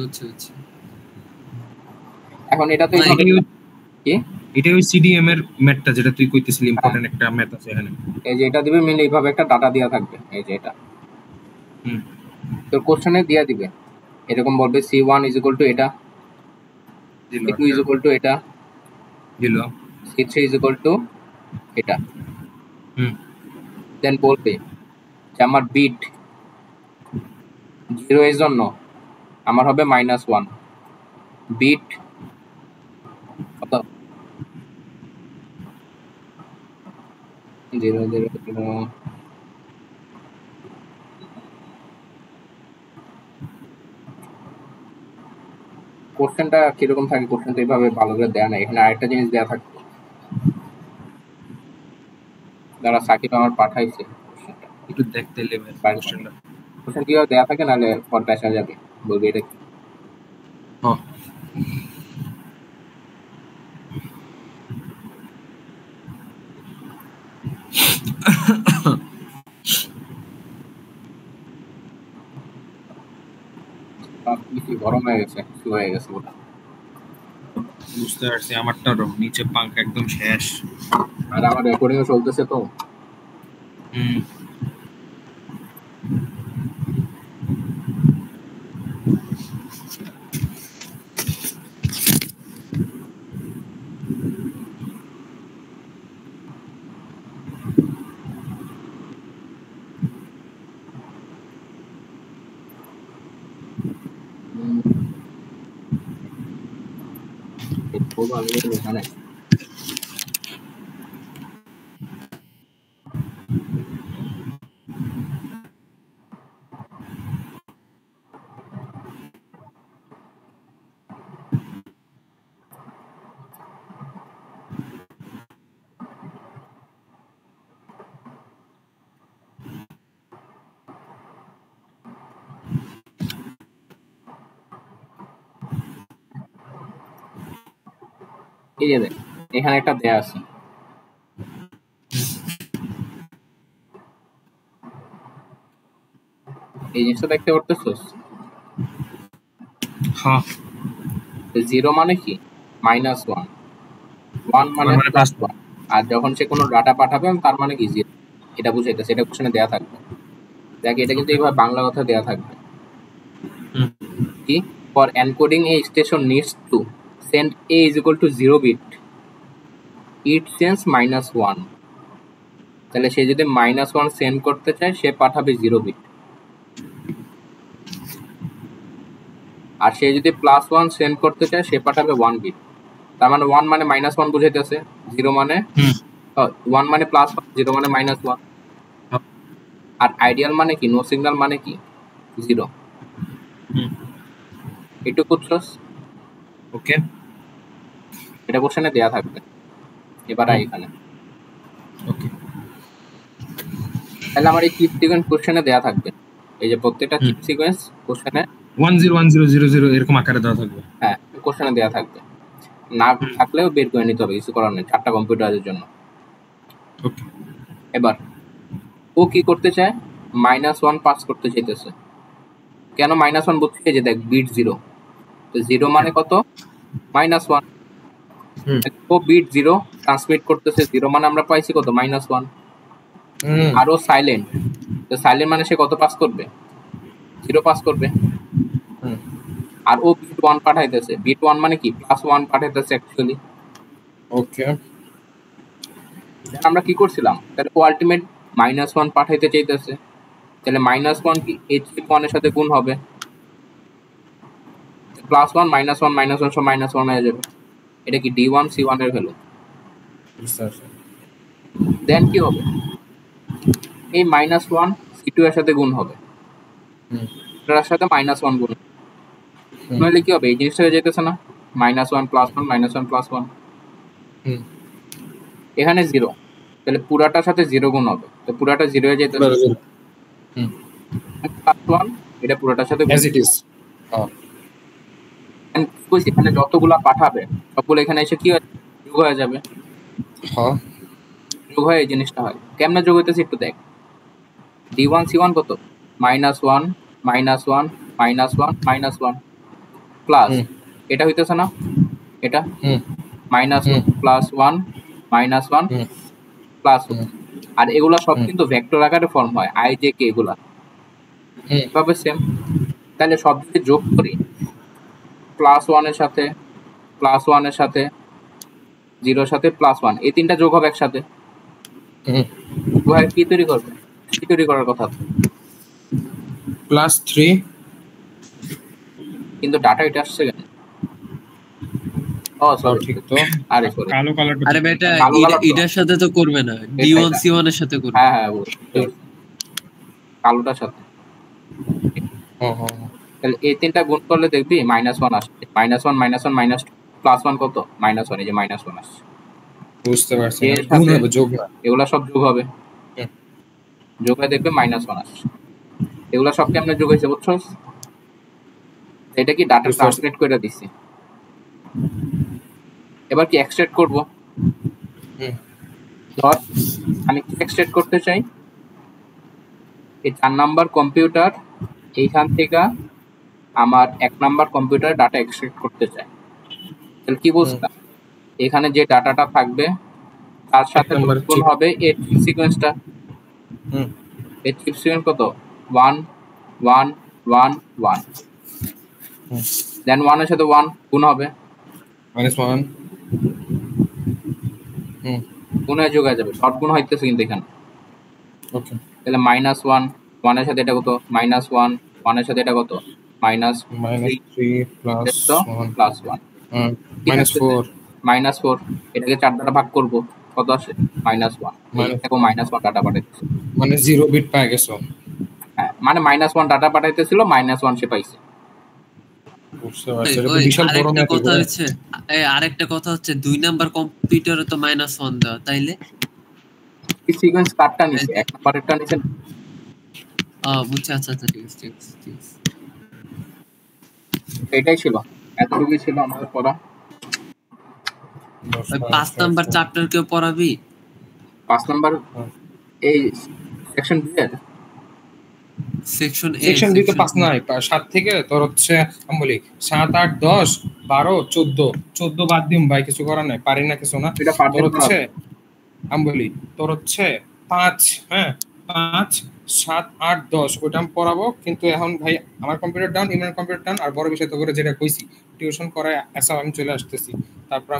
এখন এটা তো কি, এটা ওই CDM এর ম্যাথটা যেটা তুই কইতেছিলি, ইম্পর্টেন্ট একটা ম্যাথ আছে এখানে। এই যে এটা দিবে মেইনলি এইভাবে একটা ডাটা দেয়া থাকবে, এই যে এটা তোর কোশ্চেনে দিয়া দিবে, এরকম বলবে C1 ইজ ইকুয়াল টু এটা, C2 ইজ ইকুয়াল টু এটা দিল, C3 ইজ ইকুয়াল টু এটা। দেন বলবে যে আমার বিট 0 এর জন্য আমার হবে -1, বিট কত 0 0 0। কোশ্চেনটা কিরকম থাকে? কোশ্চেন তো এইভাবে ভালো করে দেয়া নাই, এখানে আরেকটা জিনিস দেয়া থাকে, যারা সাকিব আমার পাঠাইছে কোশ্চেনটা একটু দেখতে লেভেল কোশ্চেনটা, কোশ্চেন কিভাবে দেয়া থাকে, নাহলে পর পেশা যাবে, বলবে এটা কি। বেশি গরম হয়ে গেছে, কিছু হয়ে গেছে ওটা। বুঝতে পারছি, আমারটারও নিচে পাঙ্খা একদম শেষ। আর আমার রেকর্ডিংও চলতেছে তো। হুম। খুব ভালো এখানে। এই যে দেখ, এখানে একটা দেয়া আছে, এই জিনিসটা দেখতে পারতেছস? হ্যাঁ, 0 মানে কি? -1, 1 মানে মানে plus +1। আর যখন সে কোনো ডাটা পাঠাবে তার মানে কি 0, এটা বুঝাইতেছে। এটা কোশ্চেনে দেয়া থাকবে। দেখ, এটা কিন্তু এইভাবে বাংলা কথা দেয়া থাকবে কি, for encoding A station needs to send a is equal to 0 bit, it sends -1। তাহলে সে যদি -1 সেন্ড করতে চায়, সে পাঠাবে 0 বিট। আর সে যদি +1 সেন্ড করতে চায়, সে পাঠাবে 1 বিট। তার মানে 1 মানে -1 বুঝাইতেছে, 0 মানে 1 মানে +1, 0 মানে -1। আর আইডিয়াল মানে কি, নো সিগন্যাল মানে কি 0। একটু বুঝছস? ওকে। এটা কোশ্চেনে দেয়া থাকবে। এবার এখানে ওকে, তাহলে আমার এই চিপ সিকোয়েন্স কোশ্চেনে দেয়া থাকবে। এই যে প্রত্যেকটা চিপ সিকোয়েন্স কোশ্চেনে 101000 এরকম আকারে দেওয়া থাকবে। হ্যাঁ, কোশ্চেনে দেয়া থাকবে। না থাকলেও বের করে নিতে হবে, কিছু করার নেই, 4টা কম্পিউটারের জন্য। ওকে। এবার ও কি করতে চায়, -1 পাস করতে চাইতেছে। কেন -1 বলছে? যে দেখ, বিট 0, তো 0 মানে কত? -1। ও বিট 0 ট্রান্সমিট করতেছে, 0 মানে আমরা পাইছি কত? -1। আর ও সাইলেন্ট, তো সাইলেন্ট মানে সে কত পাস করবে? 0 পাস করবে। আর ও বিট 1 পাঠাইতেছে, বিট 1 মানে কি, +1 পাঠাইতেছে অ্যাকচুয়ালি। ওকে, আমরা কি করছিলাম, তাহলে ও আলটিমেট -1 পাঠাইতে চাইতেছে, তাহলে -1 কি এই চিপ 1 এর সাথে গুণ হবে, +1 -1 -1 সব -1 হয়ে যাবে। এটা কি D1 C1 এর ভ্যালু। দেন কি হবে, এই -1 C2 এর সাথে গুণ হবে, এটার সাথে -1 গুণ নইলে কি হবে, এই জিনিসটা হয়ে যেতেছে না, -1 +1 -1 +1। এখানে 0, তাহলে পুরাটার সাথে 0 গুণ হবে, তো পুরাটা 0 হয়ে যেতেছে। +1 এটা পুরাটার সাথে as it is। এখানে যতগুলা পাঠাবে সবগুলো এখানে এসে কি যোগ হয়ে যাবে। হ্যাঁ, যোগ হয়ে এই জিনিসটা হয়। কেমনে যোগ হইতেছে একটু দেখ, D1 C1 কত, -1 -1 -1 প্লাস এটা হইতেছে না, এটা -1 +1 -1 +1। আর এগুলা সব কিন্তু ভেক্টর আকারে ফর্ম হয়, i j k এগুলা এভাবে সেম। তাহলে সব যদি যোগ করি, +1 এর সাথে +1 এর সাথে 0 এর সাথে +1, এই তিনটা যোগ হবে একসাথে, কি তৈরি করবে, কি তৈরি করার কথা, +3। কিন্তু ডাটা এটা আসছে কেন? ও সরি, ঠিক তো। আরে সরি, কালো কালারটা আরে বেটা, কালো কালার তো। এটার সাথে তো করবে না, D1 C1 এর সাথে করবে। হ্যাঁ হ্যাঁ, কালোটার সাথে। তাহলে এই তিনটা গুণ করলে দেখবি -1 আসছে, -1 -1 -2 +1 কত, -1, এই যে -1 আসছে। বুঝতে পারছি, এর গুণ সাথে হবে, যোগ না। এগুলা সব যোগ হবে, যোগ হয়ে দেখবে -1 আসছে। এগুলা সব কেমনে যোগ হয়েছে বুঝছস? এটা কি ডাটা ট্রান্সলেট করে দিছি। এবার কি এক্সট্রাক্ট করব, ধর আমি কি এক্সট্রাক্ট করতে চাই, এই 4 নাম্বার কম্পিউটার এইখান থেকে আমার 1 নাম্বার কম্পিউটারে ডাটা এক্সট্রাক্ট করতে চাই, তাহলে কি বুঝতাম, এখানে যে ডাটাটা থাকবে তার সাথে গুণ হবে এর চিপ সিকোয়েন্সটা। এর চিপ সিকোয়েন্স কত? 1 1 1 1, দেন 1 এর সাথে 1 গুণ হবে -1 গুণ হয়ে যোগ হয়ে যাবে, শর্ট গুণ হইতেছে কিন্তু এখানে। ওকে, তাহলে -1 1 এর সাথে এটা কত? -1 1 এর সাথে এটা কত? -3 প্লাস 1 -4 -4, এটাকে 4 দ্বারা ভাগ করব, কত আসে? -1। দেখো -1 ডাটা পাঠাইতেছে, মানে 0 বিট পাই গেছো। হ্যাঁ, মানে -1 ডাটা পাঠাইতেছিল, -1 সে পাইছে। বুঝতে পারছি, এটা তো বিশাল বড় ম্যাথ। আরেকটা কথা হচ্ছে 2 নাম্বার কম্পিউটারে তো -1 দেওয়া, তাইলে এই সিকোয়েন্স কাটটা নিছে, 1 নাম্বারেরটা নিছে। বুঝছি। আচ্ছা ঠিক আছে। এটাই ছিল, এতটুকুই ছিল আমাদের পড়া। 5 নাম্বার চ্যাপ্টার কেউ পড়াবি? 5 নাম্বার এই সেকশন বি এর সেকশন ডি তো 5 নাই, 7 থেকে তোর হচ্ছে আমি বলি 7 8 10 12 14 বাদ দিম ভাই, কিছু করার নাই, পারি না কিছু না। এটা তোর হচ্ছে আমি বলি তোর হচ্ছে 5 5 7 8 10 ওটা আমি পড়াবো, কিন্তু এখন ভাই আমার computer down, Imran computer down, আর বড় বিষয় তো করে যেটা কইছি টিউশন করায় আসা, আমি চলে আসতেছি, তারপর